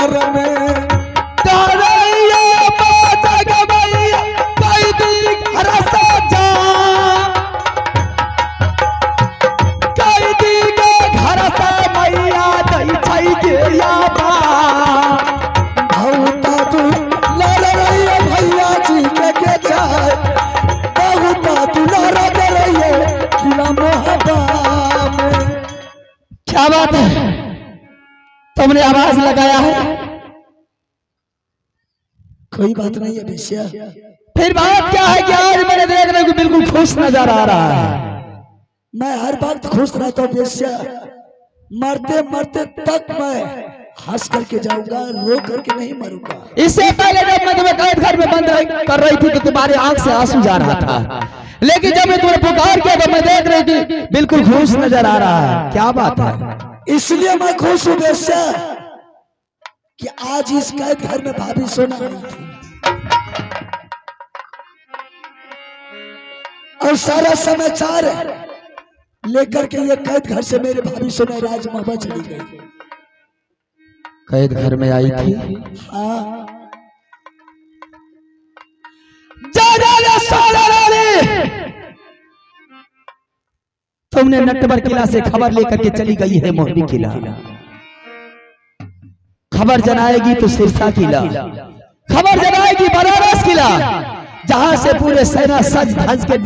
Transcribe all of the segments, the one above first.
दरबार में क्या बात है, तुमने आवाज लगाया है? कोई बात नहीं है बेसिया। फिर बात क्या है कि आज मैंने देख रहा हूँ बिल्कुल खुश नजर आ रहा है। मैं हर वक्त खुश रहता हूँ बेसिया, मरते मरते तक मैं हंस करके जाऊंगा, रो करके नहीं मरूंगा। इससे पहले जब मैं तुम्हें कैद घर में बंद कर रही थी तो तुम्हारी आंख से आंसू जा रहा था, लेकिन जब मैं तुम्हें पुकार किया तो मैं देख रही थी बिल्कुल खुश नजर आ रहा है। क्या बात है? इसलिए मैं खुश हूँ बेसिया कि आज इस कैद घर में भाभी सोना आई थी और सारा समाचार लेकर के ये कैद घर से मेरे भाभी सोना राज महबा चली गई। कैद घर में आई थी? हाँ। तुमने नटवर किला से खबर लेकर के चली गई है मोहनी किला। खबर जनाएगी तो सिरसा किला, खबर जनाएगी बनारस किला, जहां से पूरे सेना सज धज के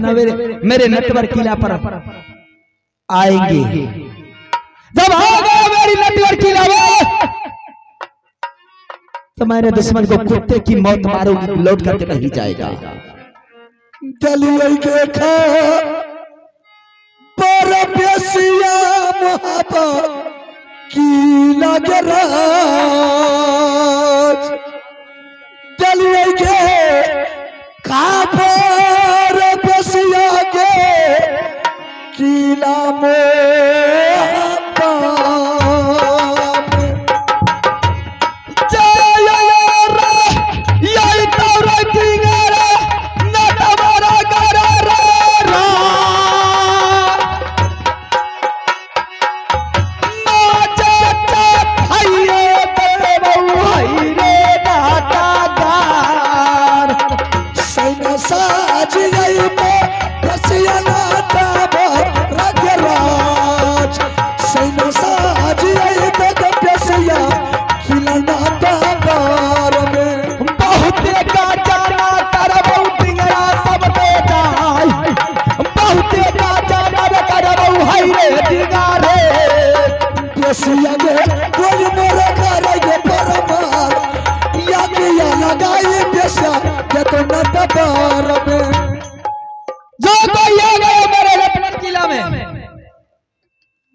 मेरे नटवर किला पर आएंगे। जब आ गया मेरी नटवर किला में तो मेरे दुश्मन को कुत्ते की मौत मारोगी, लौट करके नहीं जाएगा। दलिया देखा पर बेसिया मोहब्बा की लगे राज, दलिया के काबर बेसिया के किला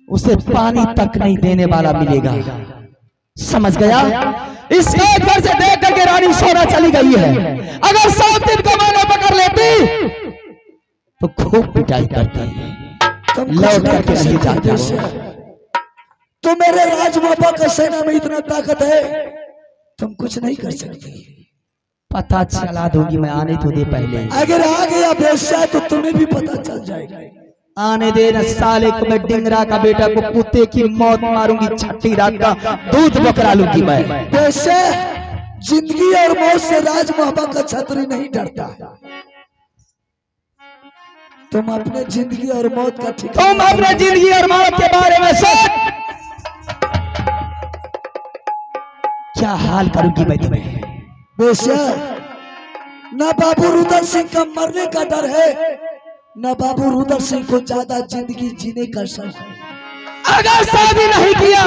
उसे पानी तक नहीं देने वाला मिलेगा, समझ गया? इस कैद घर से देख करके रानी सोना चली गई है। अगर 100 दिन को मैंने पकड़ लेती तो खूब पिटाई करती, लौट करके नहीं जाती। तो मेरे राजमापा का सेना में इतना ताकत है, तुम कुछ नहीं कर सकती। पता चला दूंगी मैं, आने तो दे पहले। अगर आ गया बेशा तो तुम्हें भी पता चल जाएगा। आने दे न साले को, मैं डिंगरा का बेटा को कुत्ते की मौत मारूंगी, छठी रात का दूध बकरा लूंगी मैं। वैसे जिंदगी और मौत से राज मोहब्बा का छतरी नहीं डरता। तुम अपने जिंदगी और मौत का ठिकाना, तुम अपने जिंदगी और मौत के बारे में सोच। क्या हाल करूंगी मैं तुम्हें? वैसे न बाबू रुदल सिंह का मरने का डर है, न बाबू रुदल सिंह को ज्यादा जिंदगी जीने का शौक है। अगर शादी नहीं किया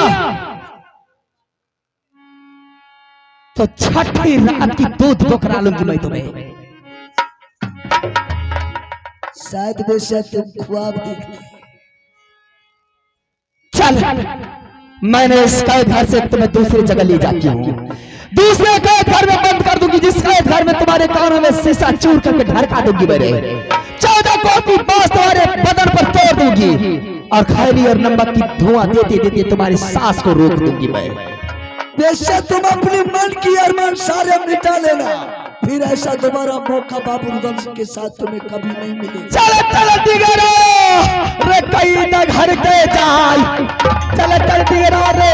तो छठी रात की दूध बकरा लूंगी मैं तुम्हें। शायद वैसे तुम ख्वाब देखते। चल, मैंने इस कैद घर से तुम्हें दूसरी जगह ले जाती हूँ, दूसरे कैद घर में बंद कर दूंगी, जिस कैद घर में तुम्हारे कानों में शीशा चूर करके ढड़का दूंगी मेरे। 14 कोटी बांस तुम्हारे बदन पर तोड़ दूंगी और खैरी और नमक की धुआं देते देते तुम्हारी सांस को रोक दूंगी मैं। वैसे तुम अपने मन की अरमान सारे मिटा लेना, फिर ऐसा दोबारा मौका बाबू रुदल सिंह के साथ तुम्हें कभी नहीं मिलेगा। चल चल दिगरा रे, कई न घर के जाय, चल चल दिगरा रे।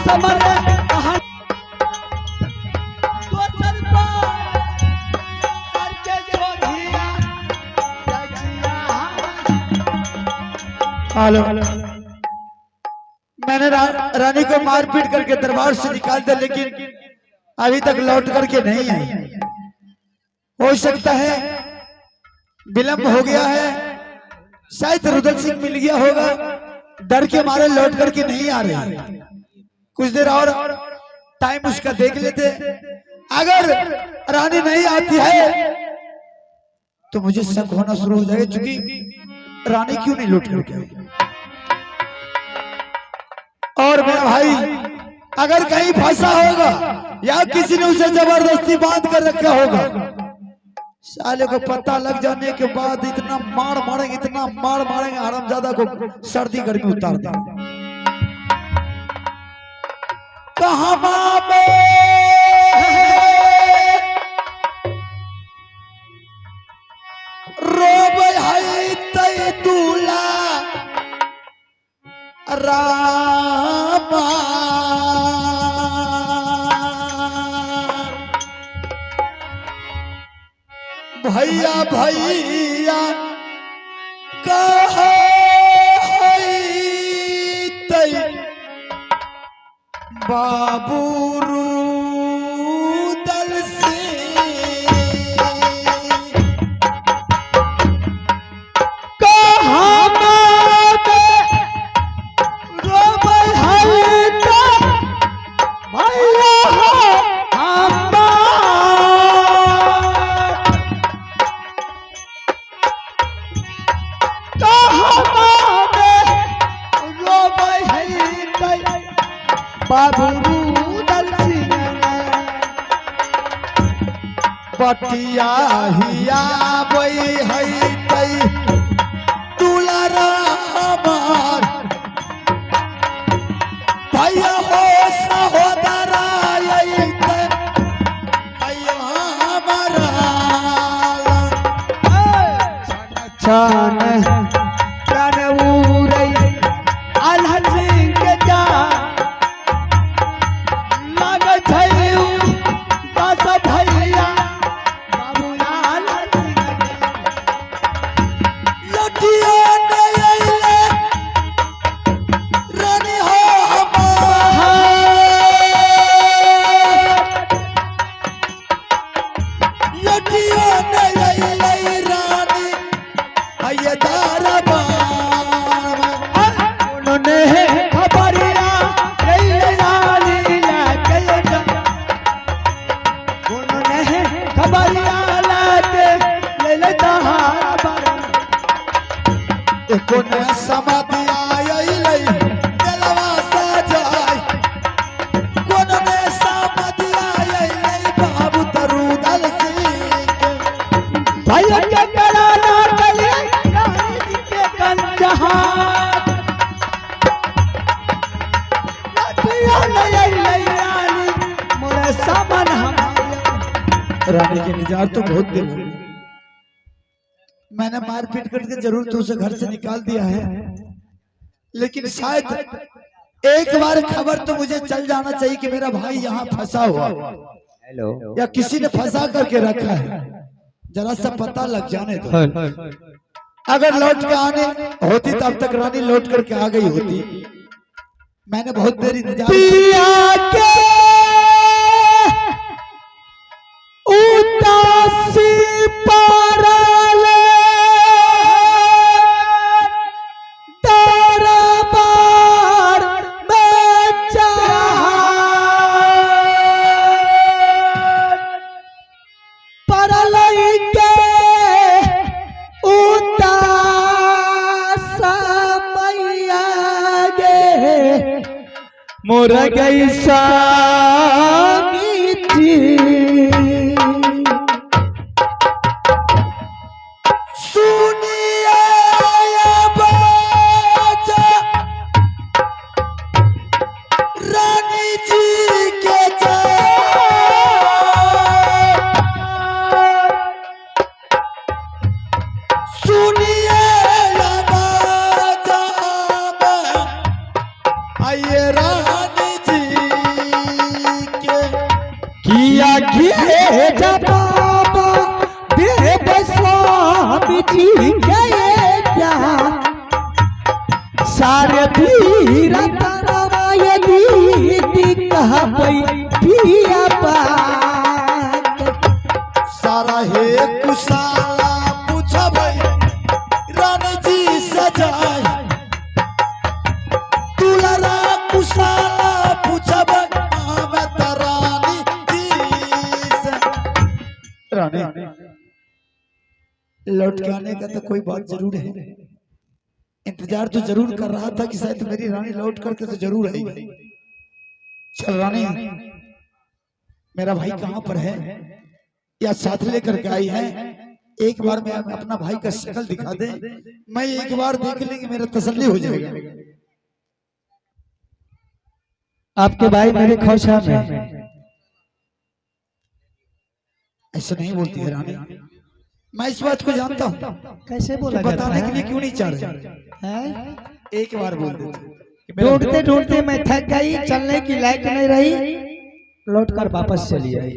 समर कहानी हेलो, मैंने रानी को मारपीट करके दरबार से निकाल दिया, लेकिन अभी तक लौट करके नहीं आई। हो सकता है विलंब हो गया है, शायद रुदल सिंह मिल गया होगा, डर के मारे लौट करके नहीं आ रहे। कुछ देर और टाइम उसका देख लेते, अगर रानी नहीं आती है तो मुझे शक होना शुरू हो जाएगा, क्योंकि रानी क्यों नहीं लौट करके आई। और मेरा भाई अगर कहीं फंसा होगा या किसी ने उसे जबरदस्ती बांध कर रखा होगा, साले को पता लग जाने के बाद इतना मार मारेंगे, इतना मार मारेंगे, हरामजादा को सर्दी गर्मी उतार देंगे। कहाँ रोब है तै दूला रामा भैया भैया कहा तै बाबू रुदल सिंह बाबू रुदल सिंह पटिया हिया बई है तई दुलारा हमार भैया हो सहोदरा हमारा छान छान उरई अलहन सिंह के जा रानी के निजार तो बहुत दिन हो गए, मैंने मारपीट करके जरूर तो उसे घर से निकाल दिया है, लेकिन शायद एक बार खबर तो मुझे चल जाना चाहिए कि मेरा भाई यहाँ फंसा हुआ या किसी ने फंसा करके रखा है, जरा सा पता लग जाने दो। अगर लौट के आने होती तब तक रानी लौट करके आ गई होती। मैंने बहुत देरी इंतजार मोर गई सामी सुनिए बाजा रानी जी के सुनिए बाजा आइए रानी जी ये बाबा देव स्वामी जी गए क्या सारे पीर तराए दीदी कहा पिया बात सारा है कुशाला पूछा भाई रानी जी सजाए दुलारा कुशाला पूछा भाई मैं रानी जी रानी लौट के आने का तो कोई बात जरूर है। इंतजार तो जरूर कर रहा था कि शायद मेरी रानी लौट करके तो जरूर आएगी। चल रानी, मेरा भाई कहाँ पर है या साथ लेकर के आई है? एक बार मैं अपना भाई का शक्ल दिखा दे, मैं एक बार देख लेंगे, मेरा तसल्ली हो जाएगा। आपके भाई मेरे ख्वाहिशा में। ऐसा नहीं बोलती है रानी, मैं इस बात को जानता हूँ। कैसे बोला बताने के लिए क्यों नहीं चाह रहे? एक बार बोल दे। ढूंढते ढूंढते मैं थक गई, चलने की लायक नहीं रही, लौट कर वापस चली आई।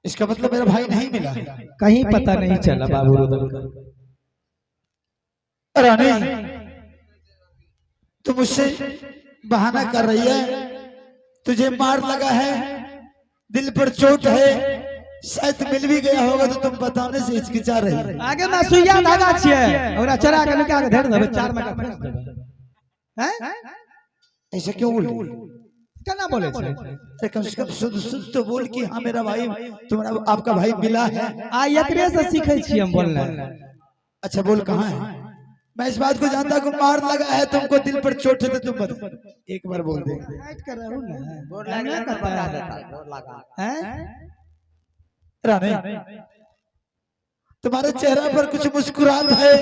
इसका मतलब मेरा भाई नहीं मिला है? कहीं पता नहीं चला बाबू रुदल का। रानी तू मुझसे बहाना कर रही है, तुझे मार लगा है, दिल पर चोट है, शायद मिल भी गया होगा तो तुम बताने से हिचकिचा रही है। आगे मैं सुइया धागा छिए और चरा के निकाल के धर देबे, 4 में का फेंक देबे। हैं ऐसा क्यों बोल रही? क्या बोले छे? कम से कम शुद्ध शुद्ध तो बोल कि हाँ मेरा भाई, तुम्हारा आपका भाई मिला है। आ एकरे से सीखे छी हम बोलना। अच्छा बोल कहाँ है? मैं इस बात को जानता हूँ, मार लगा है तुमको, दिल पर चोट है तो तुम बता, एक बार बोल दे। रानी तुम्हारे चेहरा पर कुछ मुस्कुराहट है,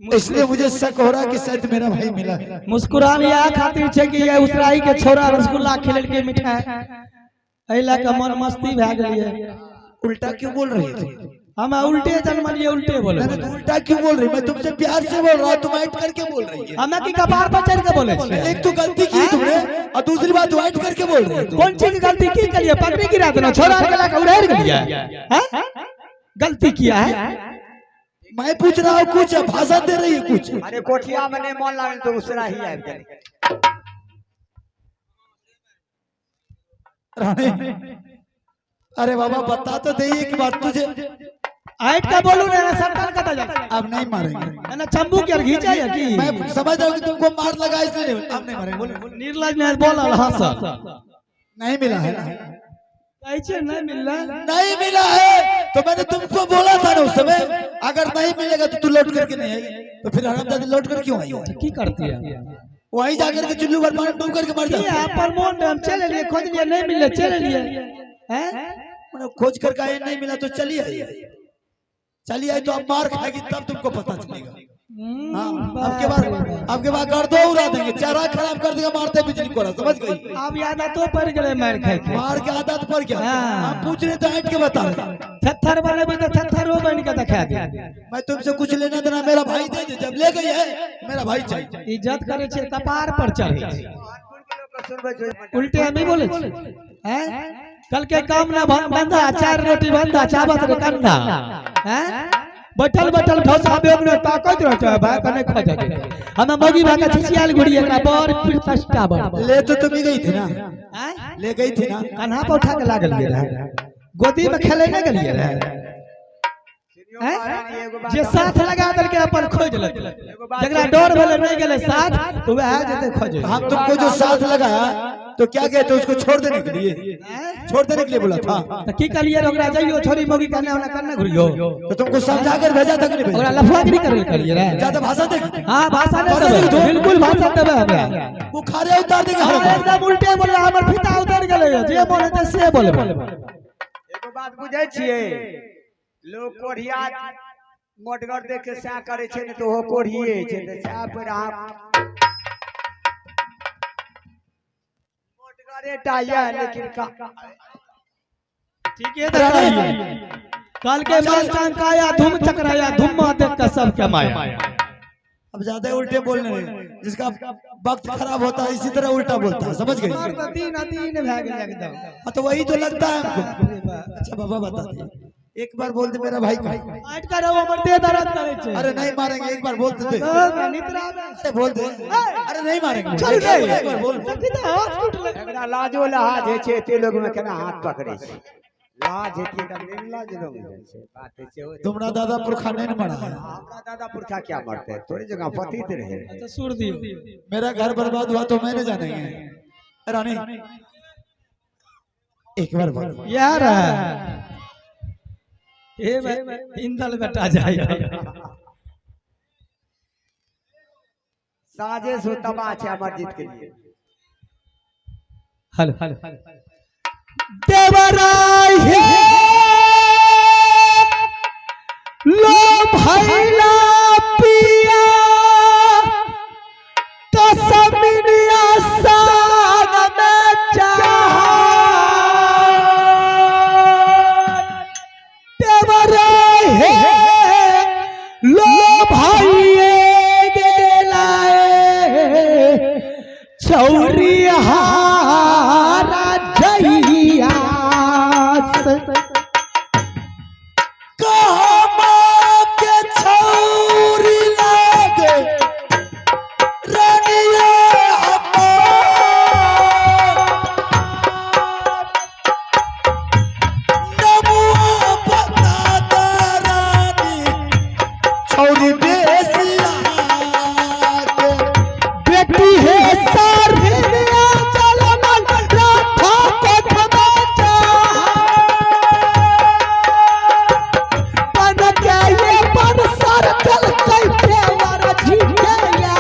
इसलिए मुझे शक हो रहा कि शायद मेरा भाई मिला है। मुस्कुरान या खातिर छे कि ये उसराई के छोरा रसगुल्ला खिलल के मिठाई ऐला का मन मस्ती भ गेलिए। उल्टा क्यों बोल रही है? हम उल्टे जन्मलिए, उल्टे बोले। उल्टा क्यों बोल रही? मैं तुमसे प्यार से बोल रहा हूँ, तुम ऐड करके बोल रही है। हमें की कपार पर चढ़ के बोले छे। एक तो गलती की तुमने और दूसरी बात ऐड करके बोल रही है। कौन चीज की गलती की करिए? पगड़ी गिरा देना, छोरा के ला के उड़ार गलिया हैं? गलती किया है? मैं पूछ रहा हूँ, कुछ भाषण दे रही है कुछ। अरे कोठिया में नहीं मन लागल तो उसरा ही आब गई। अरे बाबा बता तो दे एक बात तुझे। आइट का बोलू ना सरकार कता जा। अब नहीं मारेंगे ना चंबू के घींचा है कि मैं समझ रहा हूँ कि तुमको मार लगा इसलिए नहीं, अब नहीं मारेंगे। बोले निर्लज ने बोला हंस नहीं मिला है ना? कैसे नहीं मिला? नहीं मिला है तो मैंने तुमको बोला था ना उस समय, अगर नहीं मिलेगा तो तू लौट करके नहीं आई, तो फिर हरामजादी लौट कर क्यों आई? की करती है वहीं जाकर के चुल्लू पर पानी डूब करके मर ये जाती है। पर मोन हम चले लिए, खोज लिए, नहीं मिले चले लिए हैं। खोज करके आए, नहीं मिला तो चलिए आई, चलिए आई तो अब मार खाएगी तब तुमको पता चलेगा। हाँ अब के बाद कर दो उड़ा देंगे, चेहरा खराब कर देगा, मारते बिजली को, समझ गई? अब याद तो पड़ गए मार खाए के। मार के आदत पर क्या? आप पूछ रहे तो हट के बता रहे। थत्थर वाले भी तो थत्थर हो बन के दिखा दे। मैं तुमसे कुछ लेना देना, मेरा भाई दे दे, जब ले गई है मेरा भाई चाहिए। इज्जत करे छे, कपार पर चढ़े, उल्टे हम ही बोले हैं। कल के काम ना बंधा, 4 रोटी बंधा, चावत रे कंधा हैं। बटल बटल खसाबे में ताकत रहता है भाई, कने खा जाके हम मगी भागा छिछियाल गुड़ी एकरा बर फिर सस्ता बन ले तो तुम ही गई थी ना? हैं? ले गई थी ना? कन्हा पर उठा के लागल रहे, गोदी में खेले न गलिए रहे जे साथ लगा दल के अपन खोज ले, जकरा डर भेले नहीं गेले साथ तो वह जते खोजे। हम तुमको जो साथ लगाया तो क्या कहते उसको छोड़ देने के लिए, छोड़ देने के लिए बोला था? तो की कलिए ओकरा जाइयो छोरी मोगी करने होना करना घुरियो, तो तुमको समझा कर भेजा था कि नहीं भेजा? ओकरा लफड़ागिरी करे कलिए रे। ज्यादा भाषा दे। हां भाषा नहीं देबे, बिल्कुल भाषा देबे हमरा। बुखारे उतार देंगे हां एकदम उल्टे बोले, हमर फिता उतर गेले, जे बोले त से बोलबे। एगो बात बुझै छियै, लोग कोढ़िया मोटगर देख के सा करे छै ने तो हो कोढ़िए छै, त सा पर आप मोटगरे टाया लेकिन का ठीक है दराइए। कल के मस्तान काया धूम चकराया, धूम देख के सब के माया। अब ज्यादा उल्टे बोलने लगे। जिसका वक्त खराब होता है इसी तरह उल्टा बोलता है, समझ गई? हाँ तो वही तो लगता है हमको। अच्छा बाबा बता दे, एक बार बोल दे मेरा भाई को। अरे नहीं मारेंगे, एक बार बोल दे। अरे बोल दे, अरे नहीं मारेंगे, एक बार बोल। एकरा लाजो लहाज है छे, ते लोग में केना हाथ पकड़े छे, लाज है कि एकदम लाज लोग में छे। बात है तुम्हारा दादा पुरखा नहीं मरा है। आपका दादा पुरखा क्या मरते हैं, थोड़ी जगह पति थे रहे। सुर दियो। मेरा घर बर्बाद हुआ तो मैंने जानेंगे। रानी एक बार बोल यार ए भाई इंदल बेटा जाएगा। साजिश हो तबाह है अमरजीत के लिए। हेलो देवराय हे लो भैला पिया तो समिनिया साग में चाहा देवराय हे लो भाइये गेलाए चौरी हारा जइया के छौरी लागे रानिया नमुआ बता रानी छौरी बेसिया के बेटी है सारिया चलमन राधा पथ में जा बन गए पर सर चल कैसे वर झिकया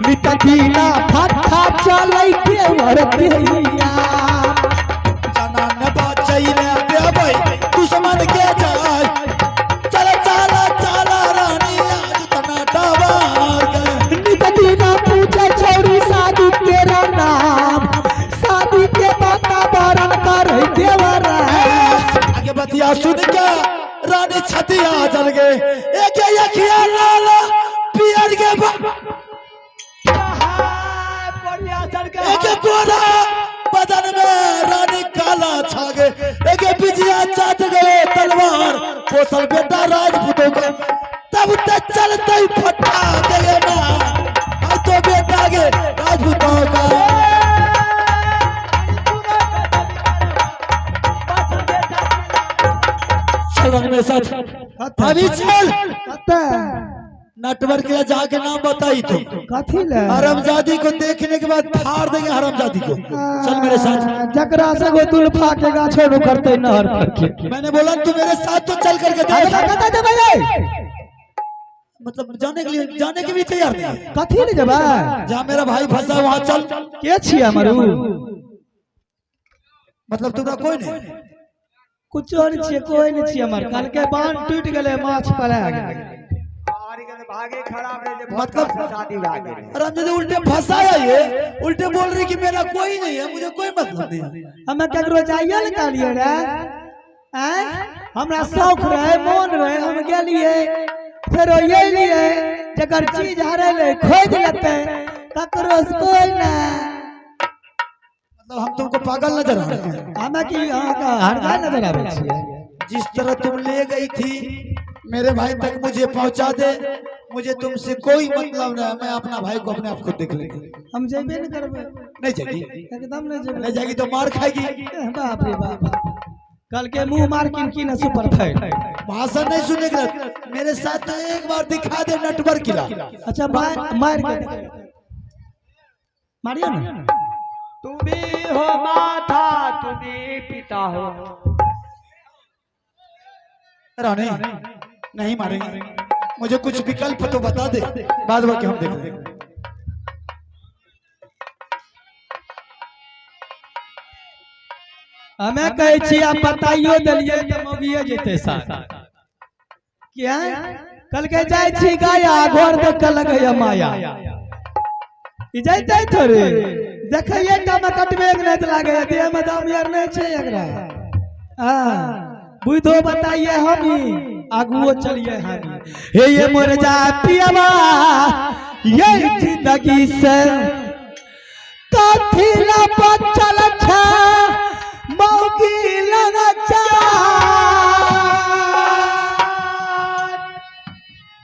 निकदीना फटा चलै के वर दिया जना न बचैले देबै दुश्मन के जाय चल चला चला रानी आज तना डबार गए निकदीना पूछे छौरी शादी तेरा नाम शादी के वातावरण कर देवरा आगे बतिया सुन के रानी छतिया जल गए एक अखिया लाल पियर के एक गोरा बदन में रानी काला छा गए एक बिजिया चाट गए तलवार पोसल बेटा राजपूतों का तब तक चलते ही फटा गए ना अब तो बेटा के राजपूतों का चल मेरे साथ अभी चल नेटवर्क के जाके नाम बताई तो कथी ले हरामजादी को देखने के बाद फाड़ देंगे हरामजादी को। चल मेरे साथ। जकरा से गो तुलफा के गाछो नु करते नहर करके मैंने बोला तू मेरे साथ तो चल करके देख। मतलब जाने के लिए जाने के भी तैयार नहीं है। कथी ले जबा जहाँ मेरा भाई फंसा वहाँ चल। के छी हमरू मतलब तुम्हारा कोई नहीं कुछो नहीं छी, कोई नहीं छी हमर। कल के बांध टूट गेले, माछ पला गेले, भागे खराब रहे मतलब शादी भागे हरामजादी उल्टे फंसाया ये उल्टे बोल रही कि मेरा कोई नहीं है, मुझे कोई मतलब नहीं है। हमें ककरो जाइए ले कालिए रे हैं, हमरा शौक रहे मन रहे हम गेलिए फिर ये लिए जकर चीज हरे ले खोज लेते ककरो से कोई ना। मतलब हम तुमको पागल नजर आ रहे हैं। हमें की यहाँ का हरगा नजर आवे छिए। जिस तरह तुम ले गई थी मेरे भाई तक मुझे पहुंचा दे, मुझे तुमसे कोई मतलब नहीं। मैं अपना भाई को अपने आप को देख लेंगे। हम जेबे नहीं करबे, नहीं जाएगी, एकदम नहीं जेबे। नहीं जाएगी तो मार खाएगी। बाप रे बाप, कल के मुंह मार किन सुपर फाइट भाषण नहीं सुनेगा। मेरे साथ तो एक बार दिखा दे नेटवर्क किला। अच्छा मार के मारियो ना। तुम भी हो माता, तुम भी पिता हो। रानी नहीं मारेंगे, मुझे कुछ विकल्प तो बता दे, बाद में हम देख लेंगे। हमें कहे छी आप बताइयो दलिए त मगिए जेते साथ क्या कल के जाय छी गाया घर देख के लगे माया ई जाइते थोड़े देखिए काम कटबे के नहीं लागे देह में दम यार नहीं छे एकरा। हां बुझो बताइए हम आगुओ चलिए हम हे ये मोर जा पियावा ये जिंदगी से काथिला बचल छा मौगी लगा चा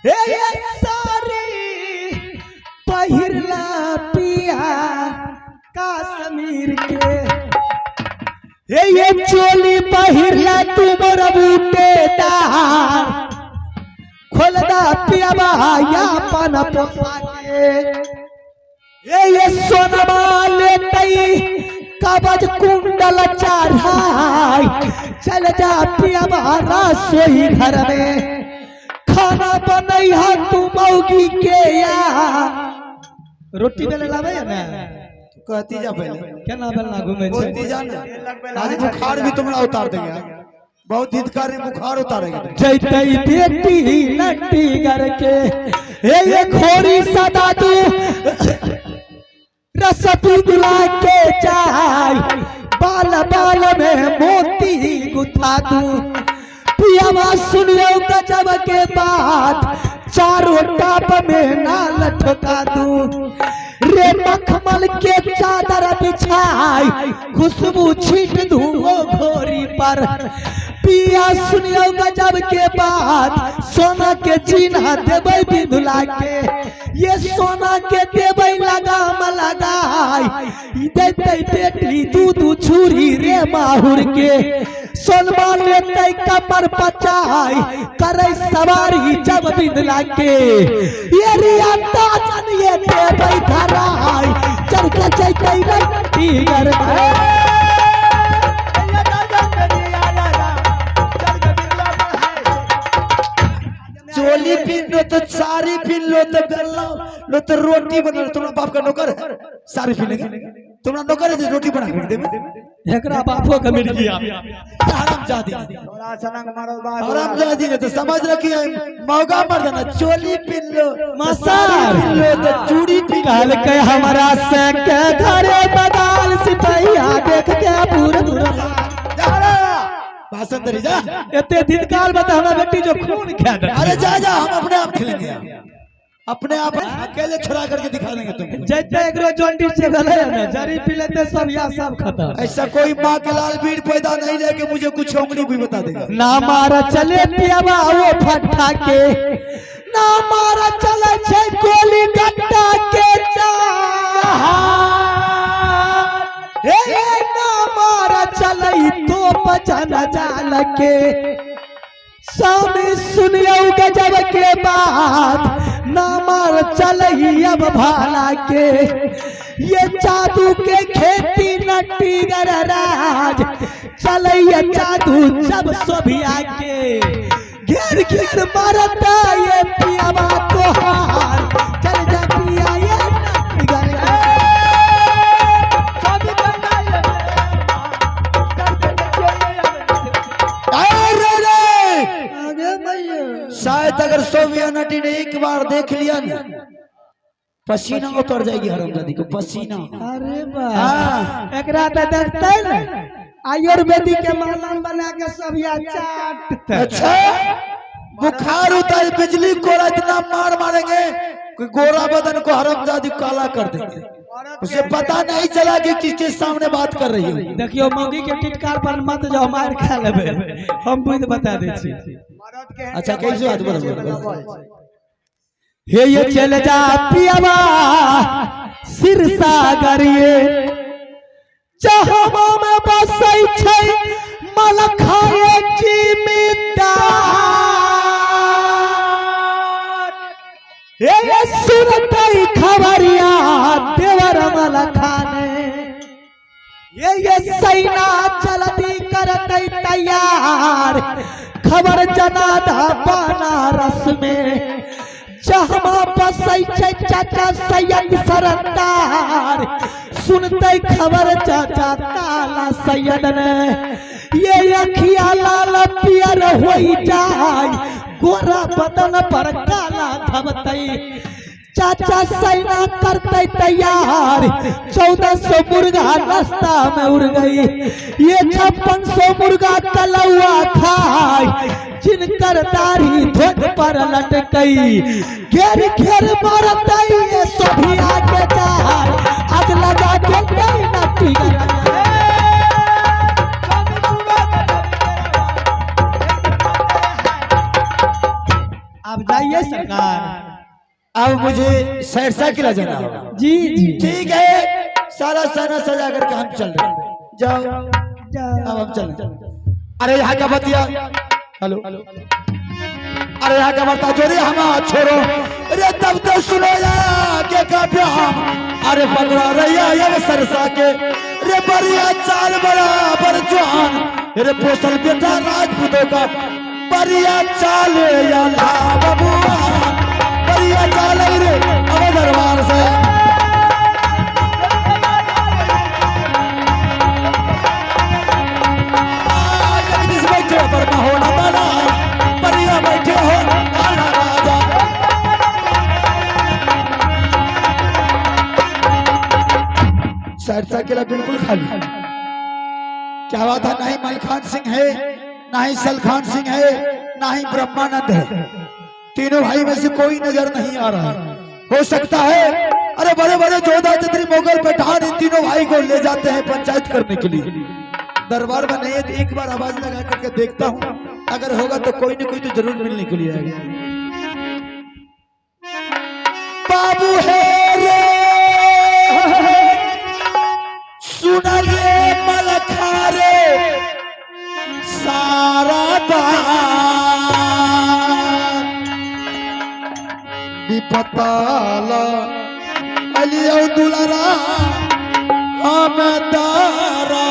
ये सारी पहिरला पिया कश्मीर के ये चोली पहिरला तू मोर बूटेदार खोलदा पियाबा या पाना पोसा के ये सोनमा लेतई कागज कुंडल चढ़ाई चल जा पियाबा रसोई घर में खाना बनई है तू मौगी के या रोटी बेले लावे है ना कहती जा पहले क्या ना बेलना घूमे बोलती जा ना आज बुखार भी तुमरा उतार देंगे बहुत हितकारी बुखार उतारेगा जैतई बेटी नट्टी करके ये खोरी सदा तू रसतू दुला के चाय बाल बाल में मोती गुथा दू पियावा सुनियो गजब के बात चारों टाप में नाल ठोका दू रे मखमल के चादर बिछाई खुशबू छीट दू वो घोरी पर पिया सुनियो गजब के बात सोना के चिन्ह देबै बिंदुला के ये सोना के देबै लगाम लगाई देतै बेटी दूध छुरी रे माहुर के सोनमा लेतै कमर पचाई करे सवारी जब बिंदुला के ये रिया ताजन ये देबै धराई चढ़ के जैतै लट्टी घर चोली पहन लो तो साड़ी पहन लो तो गल्ला लो तो रोटी बना लो तुम्हारा बाप का नौकर है साड़ी पहनेगा तुम्हारा नौकर है जो रोटी बना के दे एकरा बापो के मिल गया हरामजादी थोड़ा सनंग मारो बात हरामजादी ने तो समझ रखिए मौका मर जाना चोली पहन लो मसार पहन लो तो चूड़ी पहन काल के हमारा से के घरे बगाल सिपहिया देख के पूरा पूरा भाषण दरी जा एते दिन काल बता हमरा बेटी जो खून खा दे अरे जा जा हम अपने आप खेलेंगे अपने आप अकेले छुड़ा करके दिखा देंगे तुमको जैसे एकरो जॉन्डिस से गले ना जरी पी लेते सब या सब खत्म ऐसा कोई माँ के लाल बीड़ पैदा नहीं लेके मुझे कुछ उंगली भी बता देगा ना मारा चले पियावा वो फट्टा के ना मारा चले छे गोली गट्टा के चाह ए ना मारा चले तो बचना जाल के स्वामी सुनियो गजब के बात ना मार चलही अब भाला के ये जादू के खेती नट्टी गरराज चलैया जादू जब सोभिया के घेर घेर मारता ये पियावा तोहार चल जा पिया ये नट्टी गरराज शायद अगर सोविया नटी ने एक बार देख लिया ना पसीना उतर जाएगी हरामजादी को पसीना अरे हाँ। वाह एकरा त देखते न आयुर्वेदिक के महमान बना के सब या चाटते अच्छा बुखार होता है बिजली कोड़ा इतना मार मारेंगे कि गोरा बदन को हरामजादी काला कर देंगे उसे पता नहीं चला कि किसके सामने बात कर रही हो देखियो मौगी के टिटकार पर मत जाओ मार खा लेबे हम बुझ बता दे छी अच्छा कैसे बात बोल हे ये चल जा पियावा सिर सागर ये जहां में बसै छै मलखाए जिमीदार ये सुनतै खबरिया देवर मलखाने ये सैना चलती करतै तैयार खबर जनादा बनारस में जहाँ बसै छै चाचा सैयद सरदार सुनते खबर चाचा काला सैयद ने ये अखिया लाल पियर होई जाय गोरा बदन पर काला धबतै चाचा सैना करते तैयार 1400 मुर्गा रास्ता में उड़ गई। ये 5600 मुर्गा तलुआ खाए जिनकर दाढ़ी ध्वज पर लटकई। घेर घेर मारता ये सभी आगे जाए आग लगा के गई ना टिगर। आप जाइए सरकार। अब मुझे सहरसा किला जाना होगा। जी जी ठीक है, सारा सेना सजा करके हम चल रहे हैं। जाओ अब हम चल रहे हैं। अरे यहाँ का बतिया, हेलो, अरे यहाँ का बता जोरे हम छोड़ो। अरे तब तो सुनो के काव्य हम, अरे पकड़ा रैया ये सरसा के रे बढ़िया चाल बराबर जवान रे पोसल बेटा राजपूतों का बढ़िया चाल या बबुआ बढ़िया चाल रे अब दरबार से। बैठे पर होना बना बढ़िया बैठे हो आना राजा। सहरसा किला बिल्कुल खाली। क्या बात है, ना ही मलखान सिंह है, ना ही सलखान सिंह है, ना ही ब्रह्मानंद है। तीनों भाई में से कोई नजर नहीं आ रहा है। हो सकता है अरे बड़े बड़े जोधा छत्री मुगल पठान इन तीनों भाई को ले जाते हैं पंचायत करने के लिए। दरबार में नहीं है तो एक बार आवाज लगा करके देखता हूँ, अगर होगा तो कोई ना कोई तो जरूर मिलने के लिए आएगा। बाबू है रे सुना रे मलखारे सारा विपताला अलियो दुलारा हमें तारा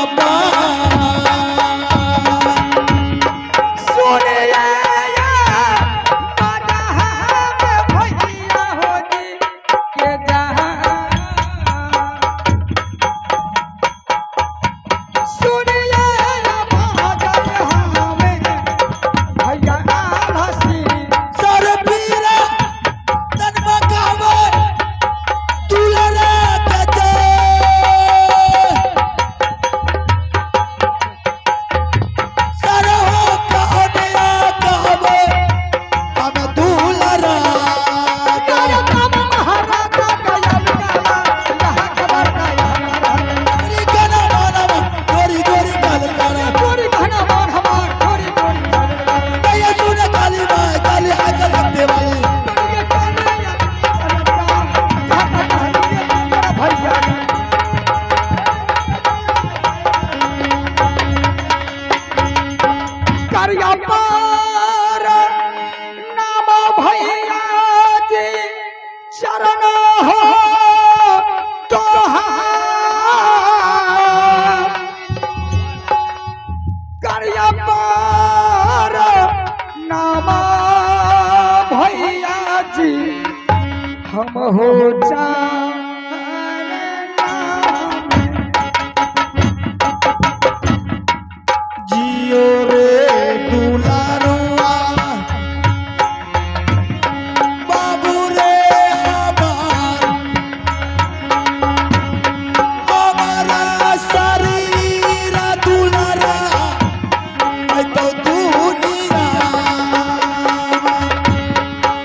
हम हो जा जियो रे दुलारुआ बाबू रे हमारा शरीर दुलारा तो दुनिया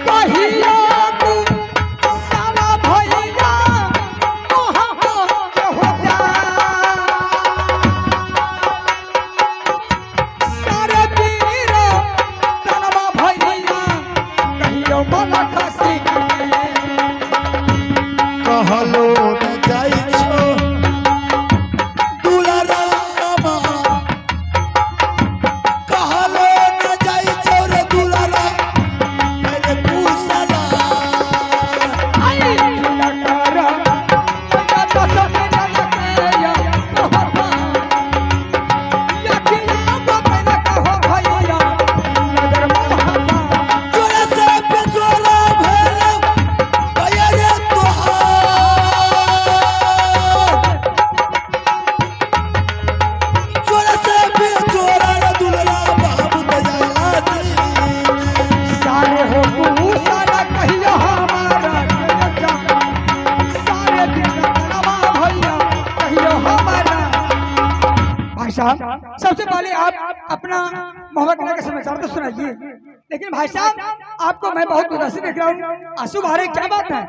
कहिया तू सारा भैया साहब, सबसे पहले आप अपना मोहब्बत किला का समाचार तो सुनाइए। लेकिन भाई साहब आपको मैं बहुत उदासी देख रहा हूँ, आंसू बहा रहे, क्या बात है?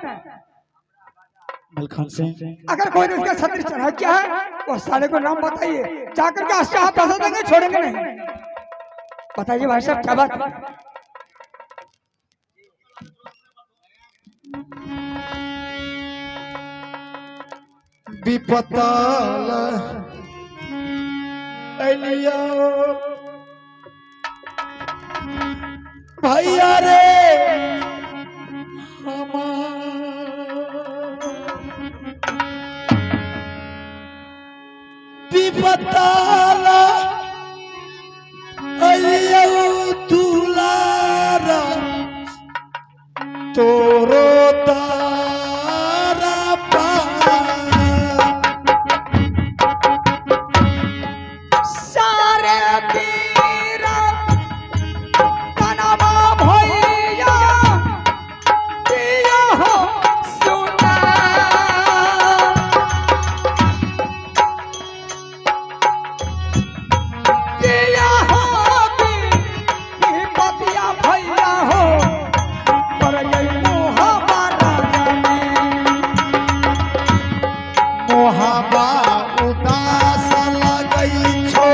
मलखान से अगर कोई इसका छत्र चढ़ा क्या है और साले को नाम बताइए, जाकर के आस्था आप पैसा देंगे, छोड़ेंगे नहीं। बताइए भाई साहब क्या बात है? विपताल अलिया भैया रे विपताल अलिया तुलारा तोरो तारा सारे तेरा तनावा भैया दिया हो सुना, दिया हो बतिया भैया हो पर हमारा मोहबा उदास लगई छो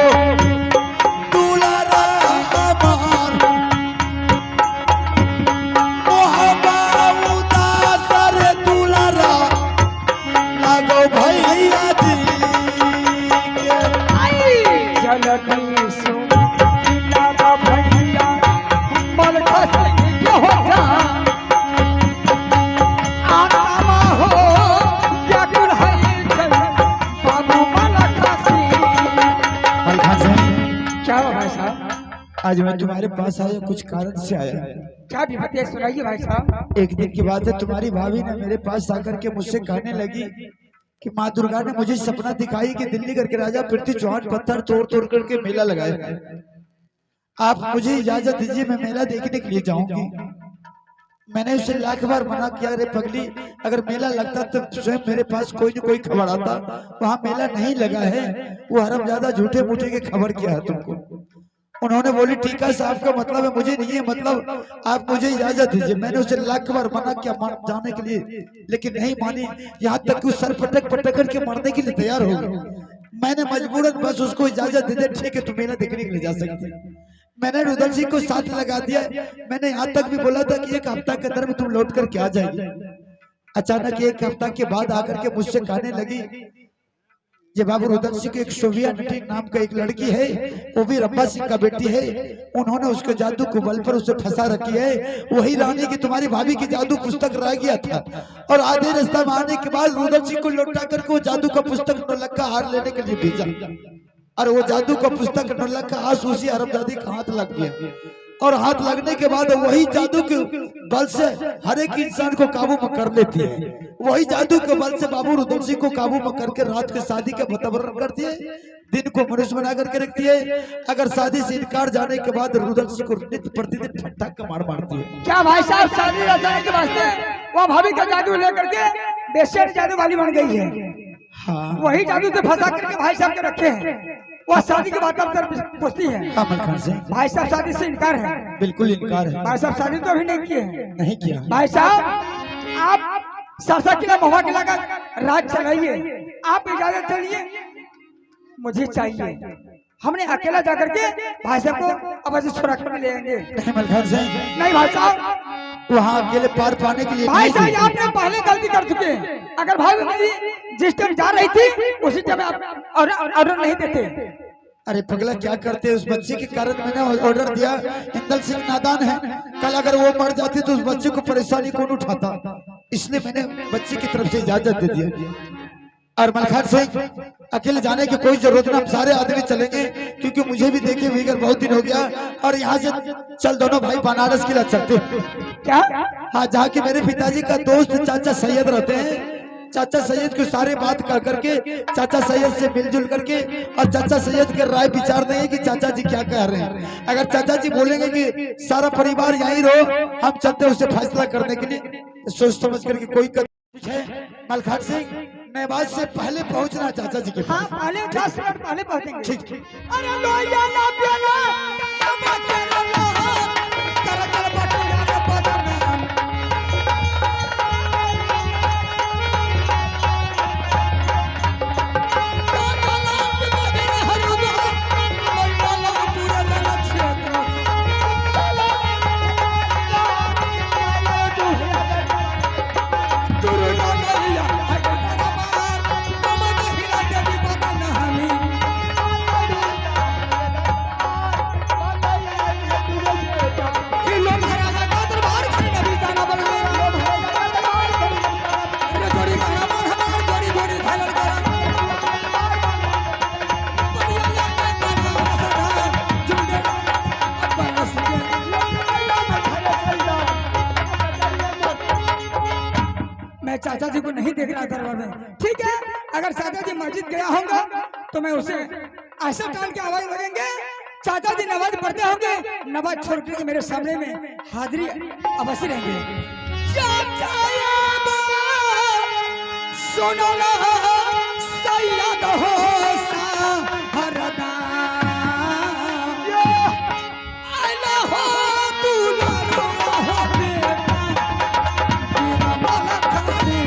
दुलारा हमार मोहबा उदास रे दुलारा लगो भैया जी के जलती सुना भैया मल खसी हो जा आत्मा हो क्या कुल है बाबू मल खसी। मलखान से क्या हुआ भाई साहब? आज मैं तुम्हारे पास आया, कुछ कारण से आया। क्या विपत्ति है, सुनाइए भाई साहब। एक दिन की बात है, तुम्हारी भाभी ने मेरे पास आकर के मुझसे कहने लगी कि माँ दुर्गा ने मुझे सपना दिखाई कि दिल्ली करके राजा पृथ्वी चौहान पत्थर तोड़ तोड़ करके मेला लगाए, आप मुझे इजाजत दीजिए, मैं मेला देखने के लिए जाऊंगी। मैंने उसे लाख बार मना किया, अरे पगली अगर मेला लगता तो स्वयं मेरे पास कोई न कोई खबर आता, वहाँ मेला नहीं लगा है, वो हरामजादा झूठे मूठे के खबर किया है तुमको। उन्होंने बोली ठीक है साहब का मतलब है, मुझे नहीं है मतलब, आप मुझे इजाजत दीजिए। मैंने उसे लाख बार मना किया जाने के लिए, लेकिन नहीं मानी, यहाँ तक कि सर पटक पटक करके मरने के लिए तैयार हो गई। मैंने मजबूरन बस उसको इजाजत दे दी, ठीक है तुम मेला देखने के लिए जा सकते। मैंने रुदल सिंह को साथ लगा दिया, मैंने यहाँ तक भी बोला था कि एक हफ्ता के अंदर में तुम लौट करके आ जाएगी। अचानक एक हफ्ता के बाद आकर के मुझसे कहने लगी, ये बाबू रुदल सिंह की एक सोविया नटी नाम का एक लड़की है, वो भी रब्बा सिंह का बेटी है, उन्होंने उसके जादू को बल पर उसे फंसा रखी है, वही रानी की तुम्हारी भाभी की जादू पुस्तक रह गया था, और आधे रास्ता में आने के बाद रुदल सिंह को लौटा करके वो जादू का पुस्तक नौलक्खा हार लेने के लिए भेजा, और वो जादू का पुस्तक नौलक्खा हाथ उसी हरामजादी का हाथ लग गया, और हाथ लगने के बाद वही जादू के बल से हर एक इंसान को काबू में कर लेती है। वही जादू के बल से बाबू रुदल सिंह को काबू में करके रात के शादी का वातावरण करती है, दिन को मनुष्य बना करके रखती है। अगर शादी से इनकार जाने के बाद रुदल सिंह को नित्य प्रतिदिन फटक का मार मारती है। क्या भाई साहब शादी रचाने के वास्ते वो भाभी का जादू लेकर के बेशर जादू वाली बन गई है? हाँ वही जादू से फंसा करके भाई साहब के रखे हैं, वो शादी के बाद पूछती है। कमल खान से भाई साहब शादी से इनकार है? बिल्कुल इनकार है, भाई साहब शादी तो अभी नहीं किए हैं। नहीं किया। भाई साहब आप सरसा किला महुआ किला का राज चलाइए, आप इजाजत चलिए, मुझे चाहिए, हमने अकेला जाकर के भाई साहब को अब ऐसे छुड़ा कर ले आएंगे। नहीं मलखान से नहीं भाई साहब, वहाँ अकेले पार पाने के लिए भाई साहब आपने पहले गलती कर चुके हैं। अगर भाई मेरी जिस टाइम जा रही थी उसी टाइम आप ऑर्डर नहीं देते। अरे पगला क्या करते, उस बच्चे के कारण मैंने ऑर्डर दिया। इंदल सिंह नादान है, कल अगर वो मर जाती तो उस बच्चे को परेशानी कौन उठाता, इसलिए मैंने बच्चे की तरफ से इजाजत दे दिया। और मलखान सिंह अकेले जाने की कोई जरूरत नहीं, हम सारे आदमी चलेंगे, क्योंकि मुझे भी देखे हुए बहुत दिन हो गया, और यहाँ से चल दोनों भाई बनारस के लिए चलते। क्या? हाँ, जहाँ के मेरे पिताजी का दोस्त चाचा सैयद रहते हैं, चाचा सैयद को सारे बात कर करके चाचा सैयद से मिलजुल करके, और चाचा सैयद के राय विचार देंगे कि चाचा जी क्या कह रहे हैं। अगर चाचा जी बोलेंगे कि सारा परिवार यहीं रहो, हम चलते उसे फैसला करने के लिए, सोच समझ करके कोई कुछ है। मलखान सिंह नवाज से पहले पहुंचना चाचा जी के हाँ पास। पहले 10 मिनट पहले पहुंचेंगे। ठीक ठीक। अरे लोया ना पियाला सब केला कर कर बटुया रे बदना मैं चाचा जी को नहीं देख रहा दरबार में। ठीक है, अगर चाचा जी मस्जिद गया होगा तो मैं उसे ऐसा कान की आवाज लगेंगे, चाचा जी नमाज पढ़ते होंगे, नमाज छोड़ के मेरे सामने में हाजिरी अवश्य रहेंगे। चाचा ये बात सुनो ना सैयद हो साहरदा अल्लाह हो दुलारो हो बेटा तेरा मलक से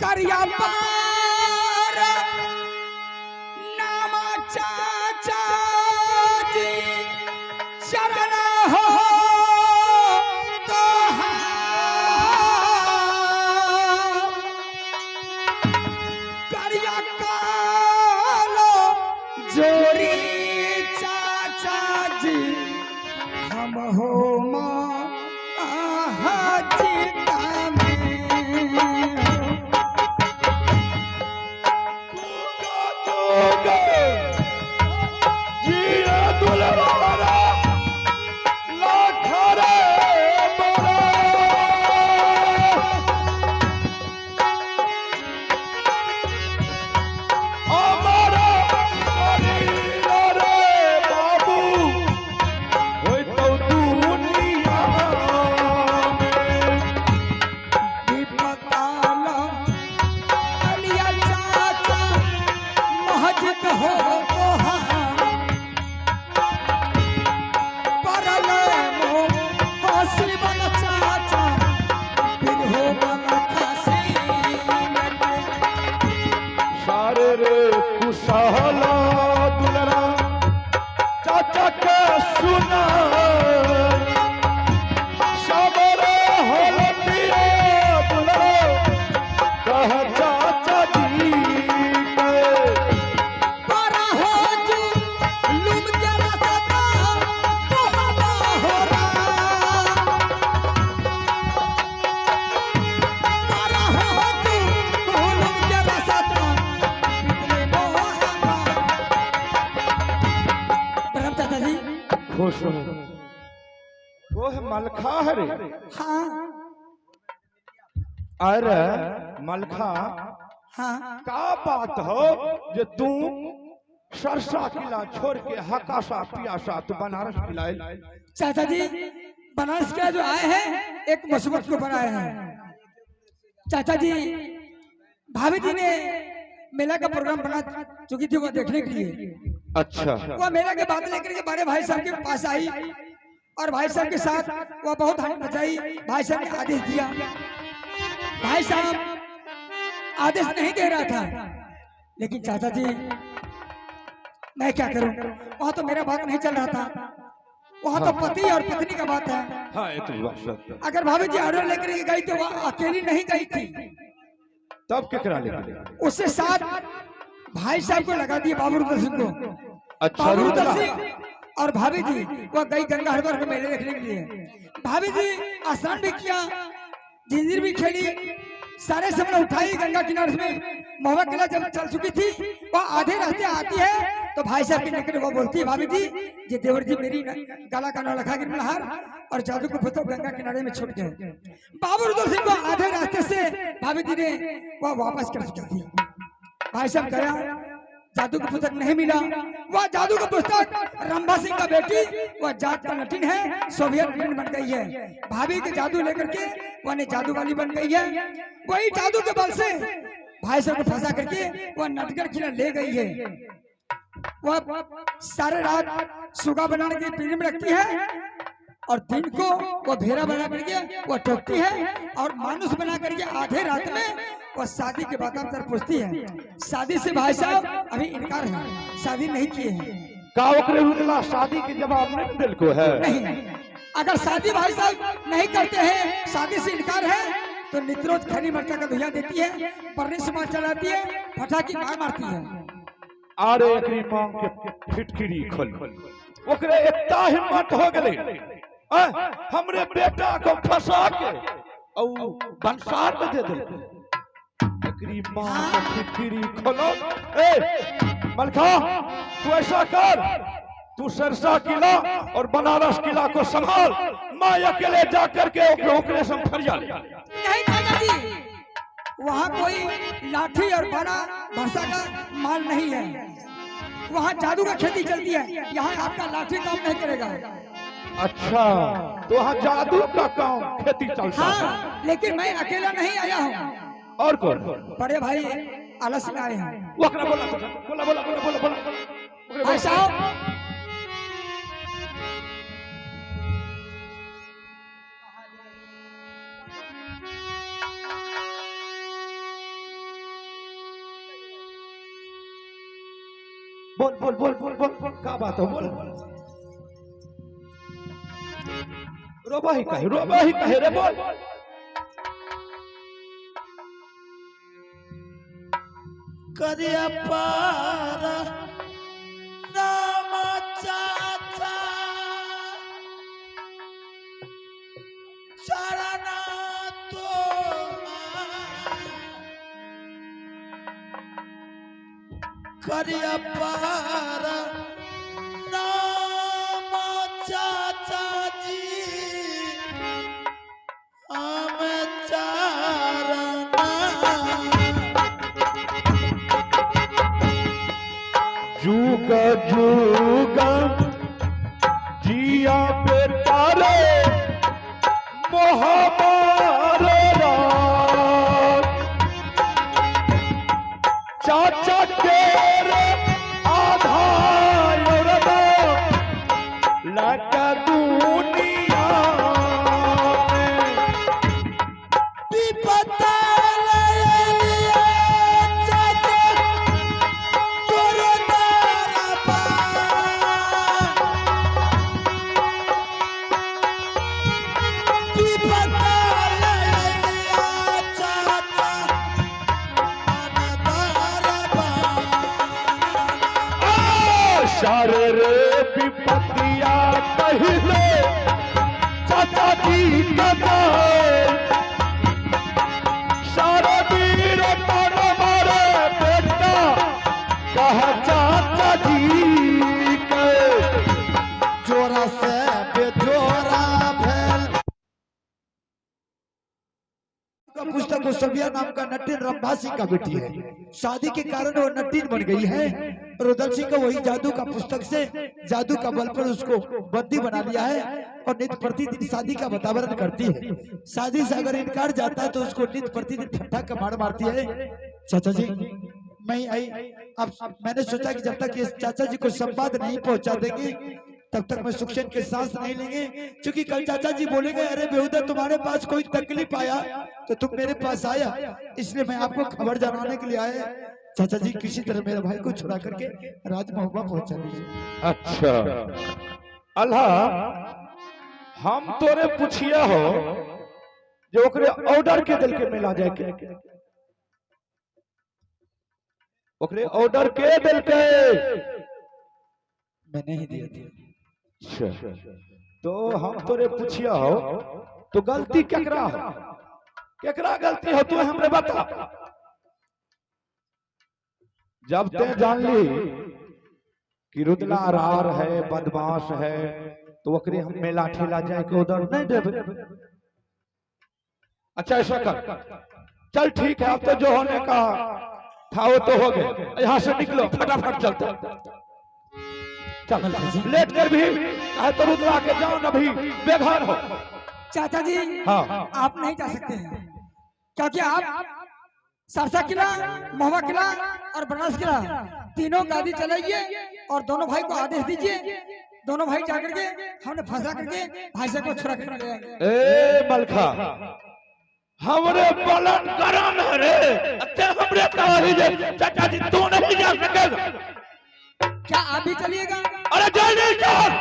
करिया पार नामा चाचा जी शरण हो तो करिया कालो जोरी चाचा जी हम हो चाचा के सुना सबरे होलतिए बुलरो कह चाचा जी के para हो जू लुम के रास्ता मोहब्बा हो रहा para हो जू लुम के रास्ता पिछले मोहब्बा। परम चाचा जी खुश हो वो है मलखा है रे। हाँ अरे मलखा हाँ का बात हो जो तू सरसा किला छोड़ के हकासा पियासा तो बनारस किलाए। चाचा जी बनारस के जो आए हैं एक मुसीबत को बनाए हैं। चाचा जी भाभी जी ने मेला का प्रोग्राम बना चुकी थी वो देखने के लिए। अच्छा वो मेला के बाद लेकर के बड़े भाई साहब के पास आई और भाई साहब के साथ वो बहुत हंट बचाई। भाई साहब ने आदेश दिया, भाई साहब आदेश नहीं दे रहा था, लेकिन चाचा जी मैं क्या करूं, वहां तो मेरा बात नहीं चल रहा था, वहां तो पति और पत्नी का बात है। हाँ ये तो बात सच है। अगर भाभी जी ऑर्डर लेकर के गई तो वो अकेली नहीं गई थी, तब केकरा लेके उससे साथ भाई साहब को लगा दिए, बाबू रुद्र सिंह को। अच्छा बाबू रुद्र रुद्र सिंह और भाभी जी वो गई गंगा हरिद्वार के मेले देखने के लिए। भाभी जी स्नान भी किया, जिंजीर भी खेली, सारे सामने उठाई गंगा किनारे में। महुआ किला जब चल चुकी थी, वो आधे रास्ते आती है तो भाई साहब के निकट वो बोलती है, भाभी जी ये देवर जी मेरी गला का नौलखा गिरमलहार और जादू को पुस्तक गंगा किनारे में छूट गए। बाबू रुद्र सिंह को आधे रास्ते से भाभी जी ने वो वापस कर चुकी थी। भाई साहब गया, जादू का पुस्तक नहीं मिला। वह जादू का पुस्तक रंभा सिंह का बेटी, वह जाट का नटिन है, सोवियत नटिन बन गई है। भाभी के जादू लेकर के वह ने जादू वाली बन गई है। वही जादू के बल से भाई साहब को फंसा करके वह नटकर किला ले गई है। वह सारे रात सुगा बनाने के पीढ़ी में रखती है और दिन को वो भेड़ा बना करके वो टोकती है और मानुष बना करके आधे रात में वो शादी के बाद पूछती है। शादी से भाई साहब अभी इनकार है, शादी नहीं किए हैं। का ओकरे रुदला शादी के जवाब नहीं दिल को है। नहीं, अगर शादी भाई साहब नहीं करते हैं, शादी से इनकार है तो नित्रोज खरी मरचा का धुआं देती है, परनी से मार चलाती है, फटाकी मार मारती है। अरे एकरी मांग के फिटकिरी खोल ओकरे इतना हिम्मत हो गले हमरे बेटा को फंसा के औ बंसार में दे दे। एकरी मांग के फिटकिरी खोलो। ए मलखा तू ऐसा कर, तू सरसा किला और बनारस किला को संभाल, मैं अकेले जा करके ओकरे से फरिया ले। नहीं दादाजी, वहाँ कोई लाठी और बड़ा भरसा का माल नहीं है, वहाँ जादू का खेती चलती है, यहाँ आपका लाठी काम नहीं करेगा। अच्छा तो वहाँ जादू का काम खेती चलता है। हाँ, लेकिन मैं अकेला नहीं आया हूँ, और कौन? बड़े भाई आलस में आए हैं। बोला बोला बोला बोला बोला बोला भाई साहब बोल बोल बोल बोल बोल बोल क्या बात है बोल। रोबा ही कहे रे बोल। करिया पारा नाम चाचा चरना तो करिया पारा नाम चाचा जी हम चरना जुग जुग जिया बेटा रे मोहब्बत चाचा तेरे आधार लगा दुनिया में विपदा लिया चाचा तोरो दारबा विपदा लिया चाचा दारबा शर रे विपतिया पहले चाचा जी का सारे वीर तन मारे बेटा कहा चाचा जी के जोरा से बेजोरा भेल का पुस्तक वो सबिया नाम का नटिन रंभा सिंह का बेटी है। शादी के कारण वो नटिन बन गई है। रुदल सिंह को वही जादू का पुस्तक से जादू का बल पर उसको बंदी बना लिया है और नित्य प्रतिदिन शादी का वातावरण करती है। शादी से अगर इनकार जाता है तो उसको नित्य प्रतिदिन ठट्ठा का मार मारती है। चाचा जी मैं आई, अब मैंने सोचा कि जब तक इस चाचा जी को संवाद नहीं पहुंचा देंगे तब तक मैं सुख चैन के सांस नहीं लेंगे, क्योंकि कल चाचा जी बोलेंगे अरे बेहुदा तुम्हारे पास कोई तकलीफ आया तो तुम मेरे पास आया, इसलिए मैं आपको खबर जनाने के लिए आया। चाचा जी किसी तरह मेरे भाई को छुड़ा करके राजमहबा पहुंचा दीजिए। अच्छा अल्लाह हम तोरे पूछिया हो जो ओकरे ऑर्डर के दिल के मिला जाए के ओकरे ऑर्डर के दिल के मैंने ही दिया था। अच्छा तो हम तोरे पूछिया हो तो गलती केकरा हो, केकरा गलती हो तू हमरे बता। जब ते जान ली कि रुदला रार है बदमाश है तो ओकरे हम मेला ठेला जाए के उधर नहीं देवे। अच्छा ऐसा कर चल ठीक है, अब तो जो होने का था वो तो हो गया, यहाँ से निकलो फटाफट चलते चल, लेट कर भी चाहे तो रुदला के जाओ न भी बेघर हो। चाचा जी हाँ आप नहीं जा सकते हैं, क्योंकि आप सरसा किला, महुआ किला और बनारस किला तीनों गादी चलाइए और दोनों भाई को आदेश दीजिए। दोनों भाई जाकर के हमने फंसा करके भाई साहब को छुड़ा कर ले आएंगे। ए मलखा हमरे बलन करम है रे, अते हमरे कहानी जे चाचा जी तू नहीं जा सकेगा। क्या आप भी चलिएगा? अरे जल्दी चल,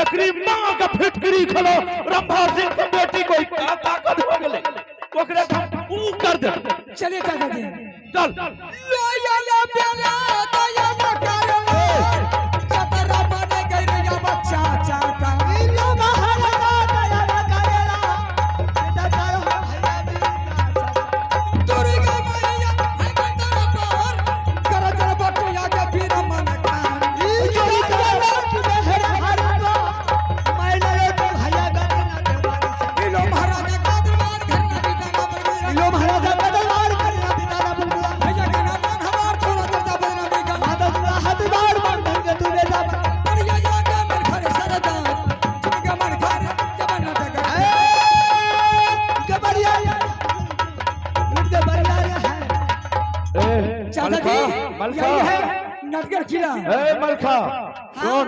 एकरी मां का फिटकरी खलो रंभा सिंह की बेटी को क्या ताकत हो गेले ओकरे ऊ कर दे। चलिए चाचा जी चल लो या प्याला तो या मकालो सतरा बने गई रे या बच्चा चाचा लो महाराजा दया करेला बेटा तारो भैया दी दुर्गा मैया है तेरा पार कर चल बटुया के फिर मन कान जोड़ी करेला तुझे हर हर मैं ले तो भैया गाना लो महाराजा का दरबार घर ना बिना लो महाराजा का दरबार घर ना बिना बुलबुला भैया का नाम हमार थोड़ा दर्जा बदना बेगा आदत हदबार मन ढंग के तू बेजा बढ़िया जागा मेरे घर सरदार तुमका मन घर जमाना तक गबरिया इनके बरिया है चाचा जी मलखा यही है नटगर किला। ए मलखा सुन,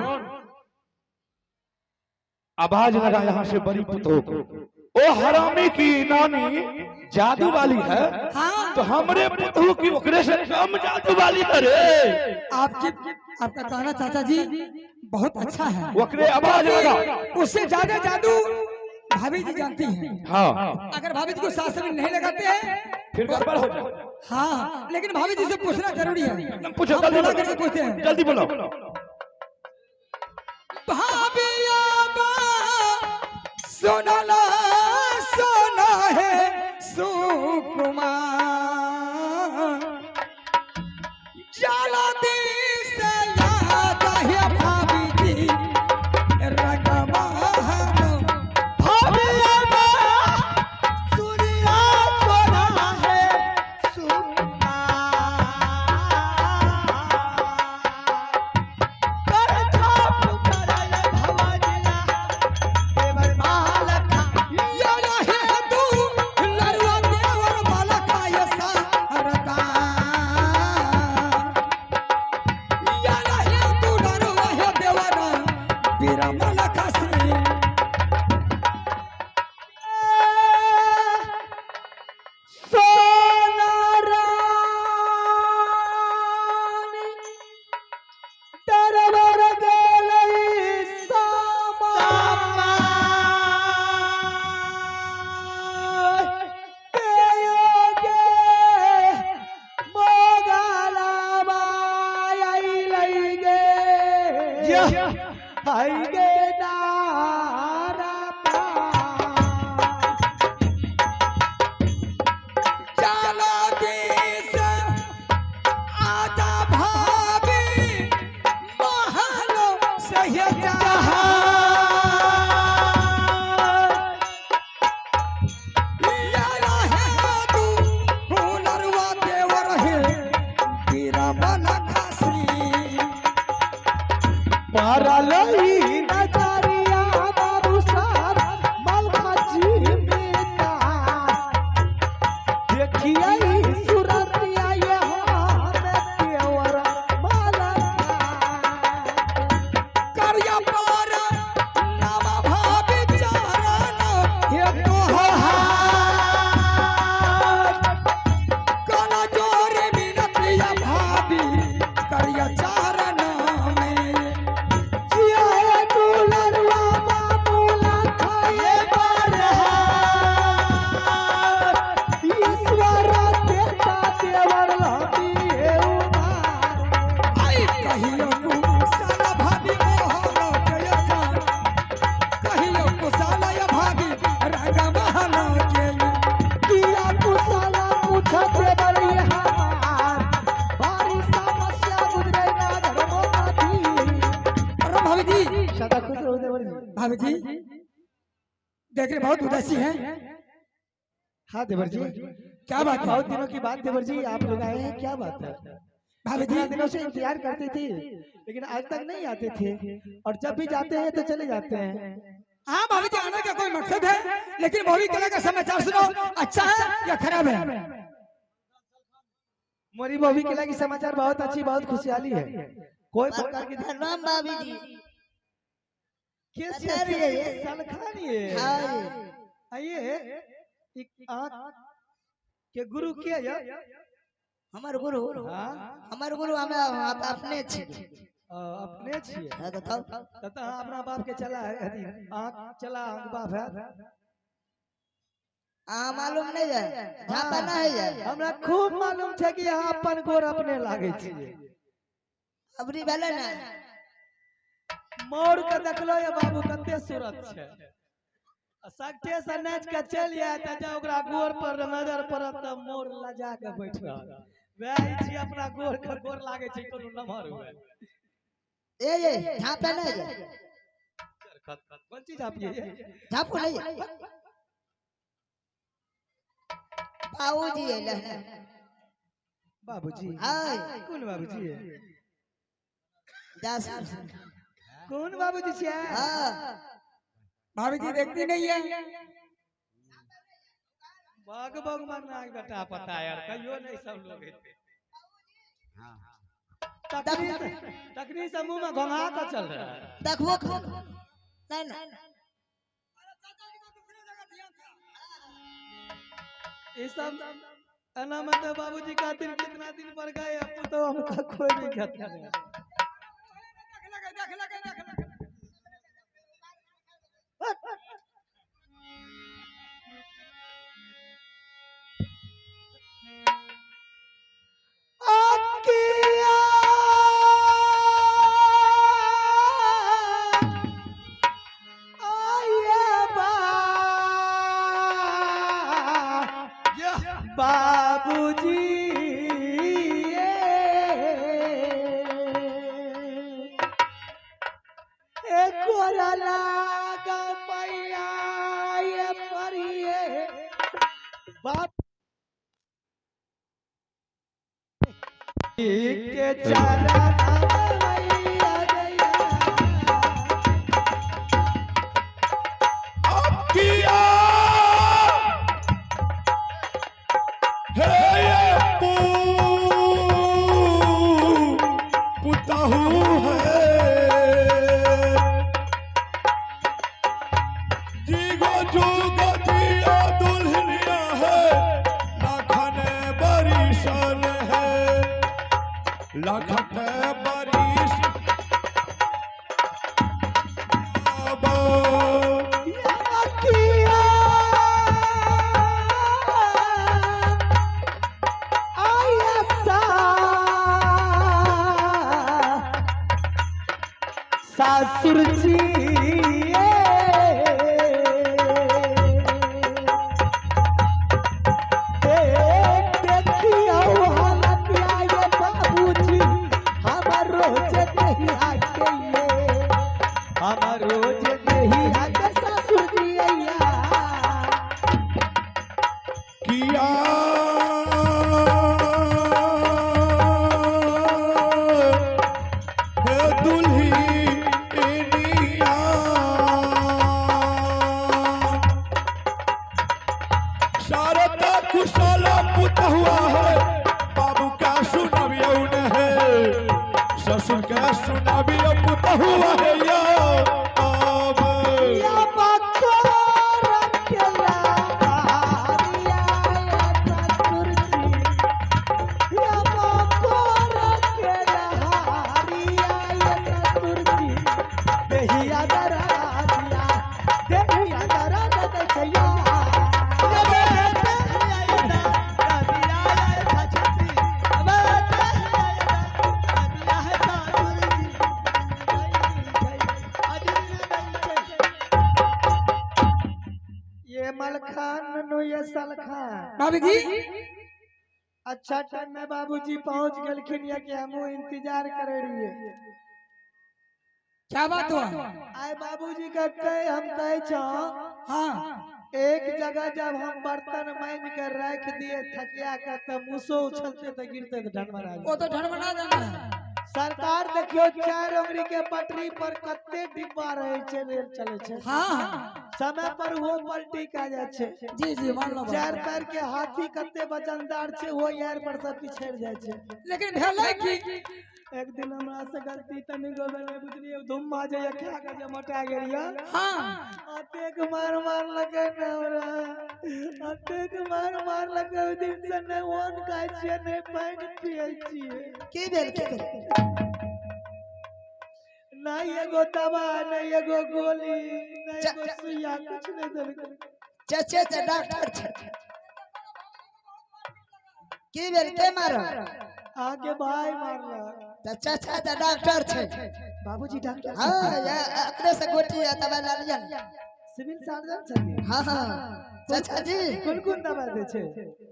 आवाज लगा यहाँ से बड़ी पुतो को, ओ हरामी की नानी जादू वाली है हाँ। तो हमरे पुतहू की ओकरे से कम जादू वाली है रे। आपका कहना चाचा जी बहुत अच्छा है, ओकरे आवाज लगा। उससे ज्यादा जादू भाभी जी जानती हैं। हाँ अगर भाभी जी को साथ में नहीं लगाते हैं फिर गड़बड़ हो जाए। हाँ, लेकिन भाभी जी से पूछना जरूरी है। एकदम पूछो, हम जल्दी बुला बोलो। करके पूछते हैं। जल्दी बोलो। भाभी आबा सोनाला सोना है सुकुमार जाला दी से याद है भाभी जी रगमा हम भाभी आबा सुनिया सोना है सुकुमार कर छाप करल भवनिया देवर मालका या रहे तू लरुआ देवर मालका यसा रता या रहे तू लरुआ है देवर बीरा मालका से सोनारा तरवर गेलई सामा केयोगे मोगला माई लईगे आईगे नारा पा चलो देश आजा भाभी महलो सही जहां या रहे तू हुनरवा देवर है तेरा बला खासी मारलई नजरिया बाबू साहब मलखा जी बेटा देखिए सूरतिया यहाँ देवर मालका करिया पार भाभी जी। सदा खुश रहो देवर जी। भाभी जी देख रहे बहुत उदासी हैं। हाँ देवर जी, क्या बात है? बहुत दिनों की बात देवर जी, आप लोग आए हैं, क्या बात है? भाभी इतना जी दिनों से इंतजार करते थे लेकिन आज तक नहीं आते थे, और जब भी जाते हैं तो चले जाते हैं। हाँ भाभी जी आने का कोई मकसद है, लेकिन मोरी कला का समाचार सुनो, अच्छा है या खराब है? मोरी मोवी किला की समाचार बहुत अच्छी, बहुत खुशहाली है। कोई प्रकार की राम भाभी जी किस बता रही है ये? सलखानी है। हाँ आइए, एक आँख के गुरु क्या है? हमार गुरु हाँ हमार गुरु हमें अपने छी अपने छिए हाँ, तो तब तथा अपना बाप के चला है, आँख चला आँख बाप है। मालूम नहीं है झापा ना है हमरा खूब मालूम है कि यहाँ अपन गोर अपने लागे छिए। अबरी भेले ना मोड़ के देखलो ये बाबू कते सूरत छे, सकते से नाच के चल आए त जा ओकरा गोर पर नजर पड़त त मोड़ लजा के बैठ रहल। वही छी अपना गोर के गोर लागे छी कोनो नमहर हुए। ये झापा ना है कौन चीज आप ये झापू नहीं है बाबूजी है ले बाबूजी? हाय कौन बाबूजी है? दास कौन बाबूजी छे? हाँ भाभी जी देखती नहीं है? बाग बाग मरना बेटा पता है यार, कहियो नहीं सब लोग हेते। तकनी से मुंह में घोंघा के चल रहा है। देखबो नहीं ना ये सब अना मतलब बाबूजी का दिन कितना दिन पर गए, अब तो हमका कोई नहीं कहता है। बाबूजी गोरा लागा पैया ये परिए बाप के चारा मैया गया किया हे ये पुताहू है जीगो जुगो जिया दुल्हनिया है लाखन बरिसन है लाखन बरिस सासुर जी देखियो हालत आए बाबूजी हमर रोज नहीं आके ये हमर रोज नहीं आके सासुर जी आया किया हे दुल्ही एनिया शारदा कुशला पुत हुआ है बाबू का सुनबियो न है ससुर का सुनबियो पुत हुआ है या अब या बाको रखेला आरिया सासुर जी या बाको रखेला आरिया सासुर जी देहिया दरा दिया देहिया दरा दे छैया ये मलखान नो ये सलखान भाभी जी अच्छा टाइम में बाबूजी पहुंच गलखिन या कि हमू इंतजार करे रहिए। क्या बात हुआ? आए बाबूजी का कहे हम कहे चाहो हाँ एक जगह जब हम बर्तन मान कर रख दिए थकिया का तो मुसो उछलते तो गिरते तो ढनमरा वो तो ढड़मना देना है। सरकार देखियो 4 उंगली के पटरी पर कत्ते डिब्बा रहे छे रेल चले छे हाँ समय पर वो पलटी का जाय छे जी जी मान लो। 4 पैर के हाथी कत्ते वजनदार छे वो यार पर सब पिछड़ जाय छे। लेकिन भेलै की एक दिन हमरा से गलती तनी गोबे बुझलिए धुम माजे या खा के जे मोटा गेलिया हाँ अतेक मार लगे न हमरा अतेक मार लगे ओ दिन से न ओन खाय छिए न पानी पिए छिए की भेल नहीं एगो दवा नहीं एगो गोली नहीं एगो सुइया कुछ नहीं देल चचे डॉक्टर छे की भेल के मारो आगे भाई मारला त चाचा त डॉक्टर छे बाबूजी डॉक्टर हां या एकरे से गोटी या दवा ला लिया सिविल सर्जन छथि हां हां चाचा जी कौन दवा दे छे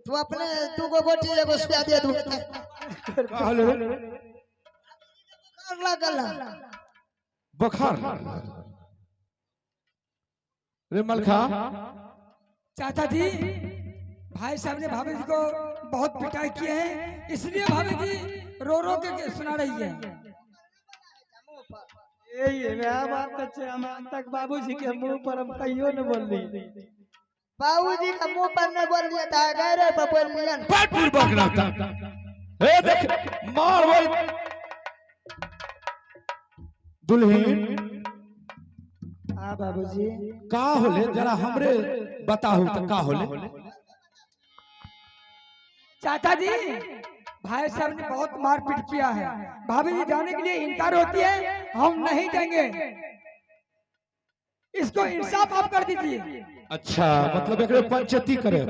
तू अपने तू को गोटी एगो सुइया दे दू हेलो कर लागल बुखार रे मलखा चाचा जी भाई साहब ने भाभी जी को बहुत पिटाई किए हैं इसलिए भाभी जी रो के सुना रही है। यही वह बात तो छे हम आज तक बाबूजी के मुंह पर हम कहियो न बोलली बाबूजी का मुंह पर न बोल लिया था गैर पर बोल लिया पेट पूर बकना था ए देख मार वही दुल्हन हां बाबूजी का होले जरा हमरे बताओ तो का होले। चाचा जी भाई साहब ने बहुत मारपीट किया है भाभी जी जाने के लिए इनकार होती है हम नहीं देंगे इसको इंसाफ आप कर दीजिए। अच्छा मतलब एकरे पंचायती करे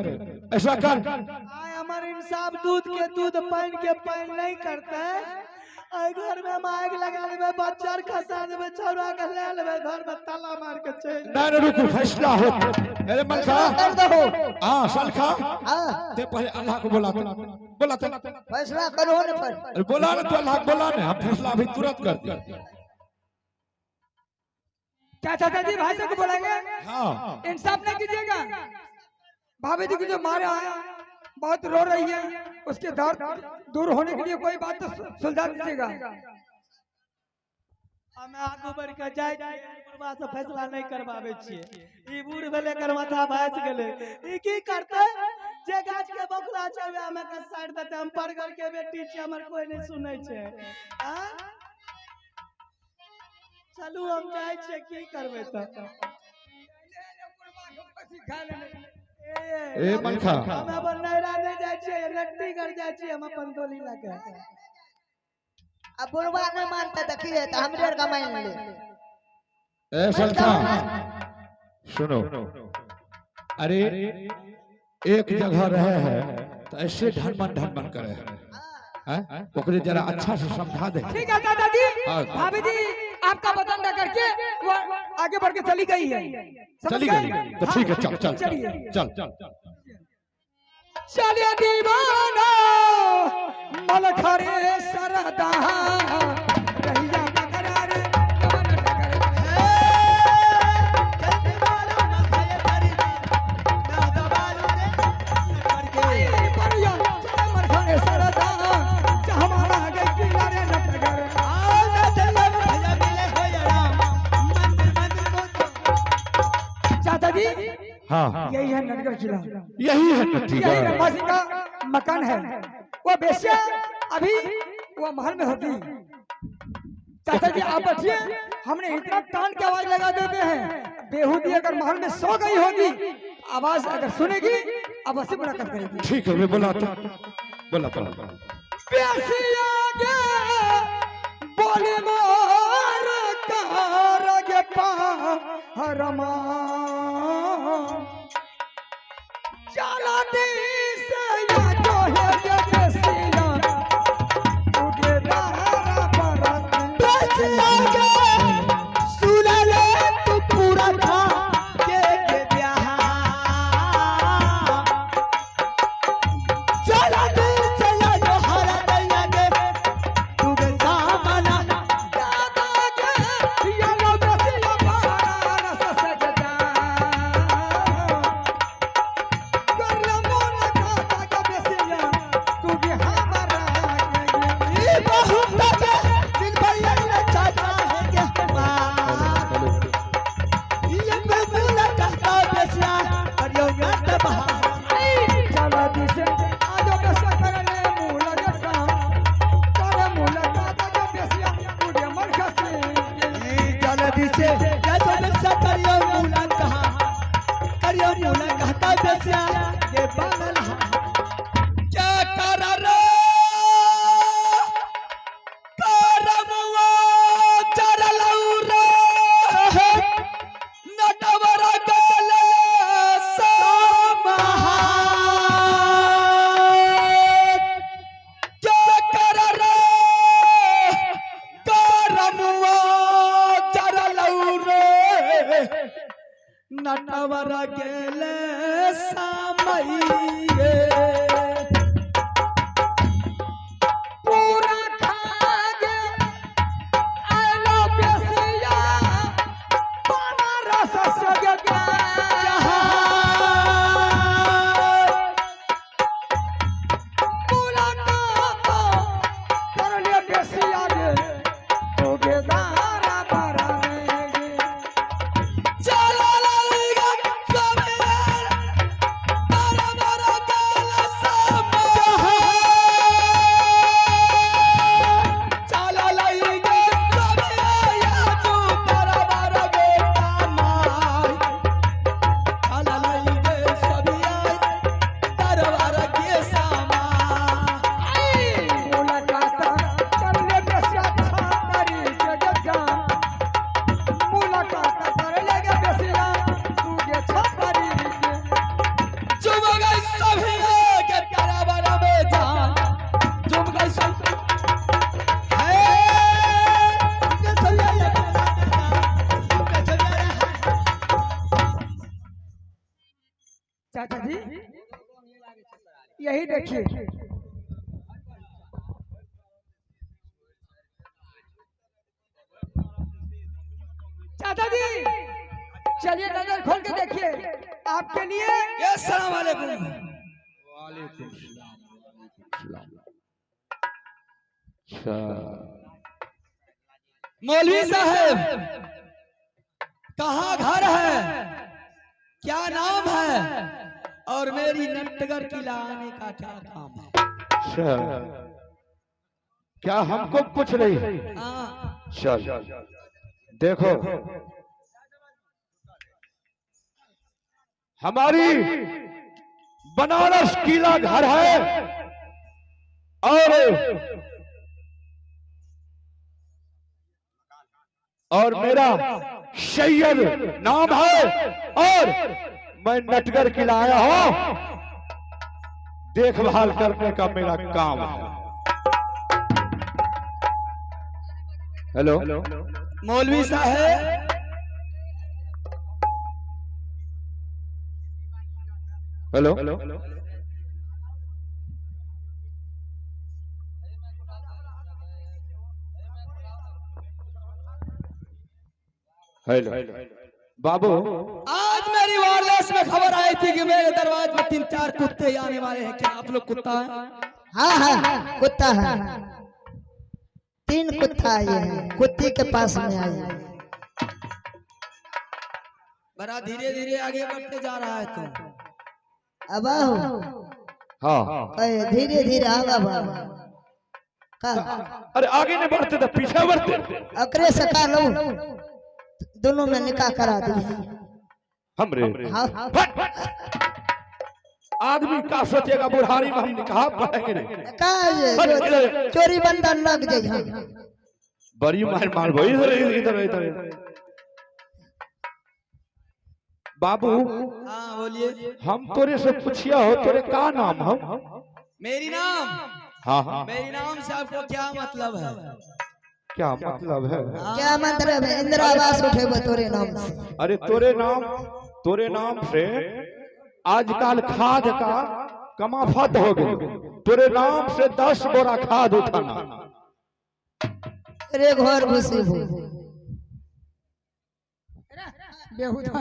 ऐसा कर आय हमार इंसाफ दूध के दूध पानी के पानी नहीं करते आय घर में हम आग लगा लेबे बच्चा खसा देबे छौरा के ले लेबे घर में ताला मार के चल ना ना रुको फैसला हो अरे मलखा कर दो हां सलखा हां ते पहले अल्लाह को बोलाते फैसला करो न पर अरे बोला ना तो अल्लाह को बोला ना हम फैसला अभी तुरंत कर दिया। क्या चाचा जी भाई साहब को बोलेंगे हां इंसाफ नहीं कीजिएगा भाभी जी को जो मारा है बहुत रो रही है उसके दर्द दूर होने के लिए कोई बात तो सुलझा दीजिएगा। हम आगू बढ़ के जाय बुढ़वा से फैसला नहीं करवावे छिए ई बूढ़ भेले कर माथा भाज गेले ई की करते जे गाछ के बकुला छवे हमें के साइड देते हम परगर के बेटी छी हमर कोई नहीं सुनै छे हां चलू हम जाय छे की करबे त ए मलखा हम अपन नैरा नहीं जाय छे रट्टी कर जाय छे हम अपन डोली लगा अब बुढ़वा न मानता त की है त हमरे का मान ले ए सलखा सुनो अरे एक जगह रहे हैं तो ऐसे ढनमन करे हैं ओकरे जरा अच्छा से समझा दे। ठीक है दादाजी हाँ। भाभी जी आपका बदन न करके वो आगे बढ़ के चली गई है समझ चली गई तो ठीक है चल चल चलिए। चल चल चलिए दीवाना मलखरे सरदा रहिया बकरार कवन टकर आई बढ़िया मलखरे सरदा हमारा गई किनारे नटगर चाचा जी हाँ यही है नटगर किला यही है तो ठीक यही है रमा सिंह का मकान है वो बेश्या अभी वो महल में होती। चाचा जी आप बैठिए हमने इतना टान के आवाज लगा देते हैं बेहूदी अगर महल में सो गई होगी आवाज अगर सुनेगी अवश्य मुलाकात करेगी। ठीक है मैं बोला बेसिया गे बोले मोर कारगे पारमा चला दी से या जो है जे बेसिया उगे रारा परत बेसिया गे सुना ले तू पूरा था के ब्याह चला दी से या जो हरा दैया गे तू गे सामना दादा गे से जैसे बेसिया करियो मूला कहता बेसिया ये पागल क्या कर रे करमुआ चरलऊ रे नटवर गल समाहा क्या कर रे करमुआ चरलऊ रे नटवर गल समये पूरा खागे आलो बेसिया पाना रस सगगा पूरा का करले बेसिया गे ओगे दारा बारा में चला लाएगा समेर बराबर गल समहा चला लाएगा समेर या तू बराबर बेटा माई चला लाएगा सबिया दरबार के सामा मुलाकात करले बेसिया छातरी जगगा मुलाकात करले गे बेसिया तू गे छातरी चुम गई सभी के बराबर में जान चुम गई सब चाचा जी यही देखिए चाचा जी चलिए नजर खोल के देखिए आपके लिए अस्सलाम वालेकुम मौलवी साहब कहाँ घर है क्या नाम है और मेरी नटगर की लाने का क्या काम है अच्छा, क्या हमको पूछ रही है? हाँ चल देखो, हमारी बनारस किला घर है और मेरा सैयद नाम है और मैं नटगर किला आया हूं, देखभाल करने का मेरा काम है। हेलो मौलवी साहब हेलो हेलो बाबू, आज मेरी वायरलेस में खबर आई थी कि मेरे दरवाजे में 3-4 कुत्ते आने वाले हैं। क्या आप लोग कुत्ता है? हाँ कुत्ता है, 3 कुत्ता आए हैं, कुत्ती के पास में आए हैं। बड़ा धीरे धीरे आगे बढ़ते जा रहा है तुम। अब आओ, हाँ धीरे धीरे आगा बाबा का अरे आगे नहीं बढ़ते तो पीछे बढ़ते। अकरे से का लो, दोनों में निकाह करा दिया। हमरे हाँ आदमी का सोचेगा बुढ़ारी में हम निकाह पढ़ेंगे रे। का ये चोरी बंधन लग जाए। बड़ी मार मार वही इधर इधर। बाबू हाँ बोलिए। हम तोरे से पूछिया हो, तोरे का नाम हो? मेरी नाम, हाँ हाँ, मेरी नाम से आपको क्या मतलब है? क्या मतलब है? क्या मतलब है? इंदिरा आवास उठे तोरे नाम से। अरे तोरे नाम से आजकल खाद का कमाफत हो गई। तोरे नाम से 10 बोरा खाद उठाना। अरे घर घुसी हो बेहुदा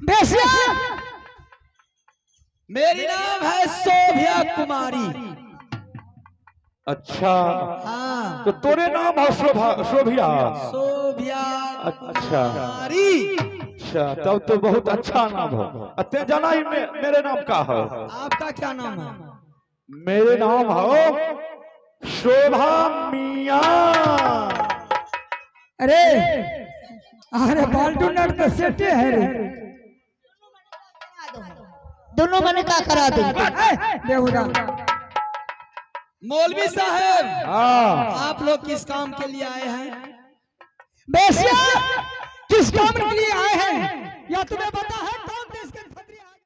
बेसिया मेरी नाम है शोभा कुमारी। अच्छा, हाँ तो तोरे नाम है शोभिया। शोभा अच्छा कुमारी। अच्छा, तब तो बहुत अच्छा नाम हो। अते जाना ही मेरे नाम का है। आपका क्या नाम है? मेरे नाम हो शोभा मियाँ। अरे अरे बाल्टू नट तो सेटे है रे। दोनों मैंने क्या करा दे। बेहुदा मौलवी साहब, हाँ आप लोग किस काम के लिए आए हैं? बेसिया किस काम के लिए आए हैं या तुम्हें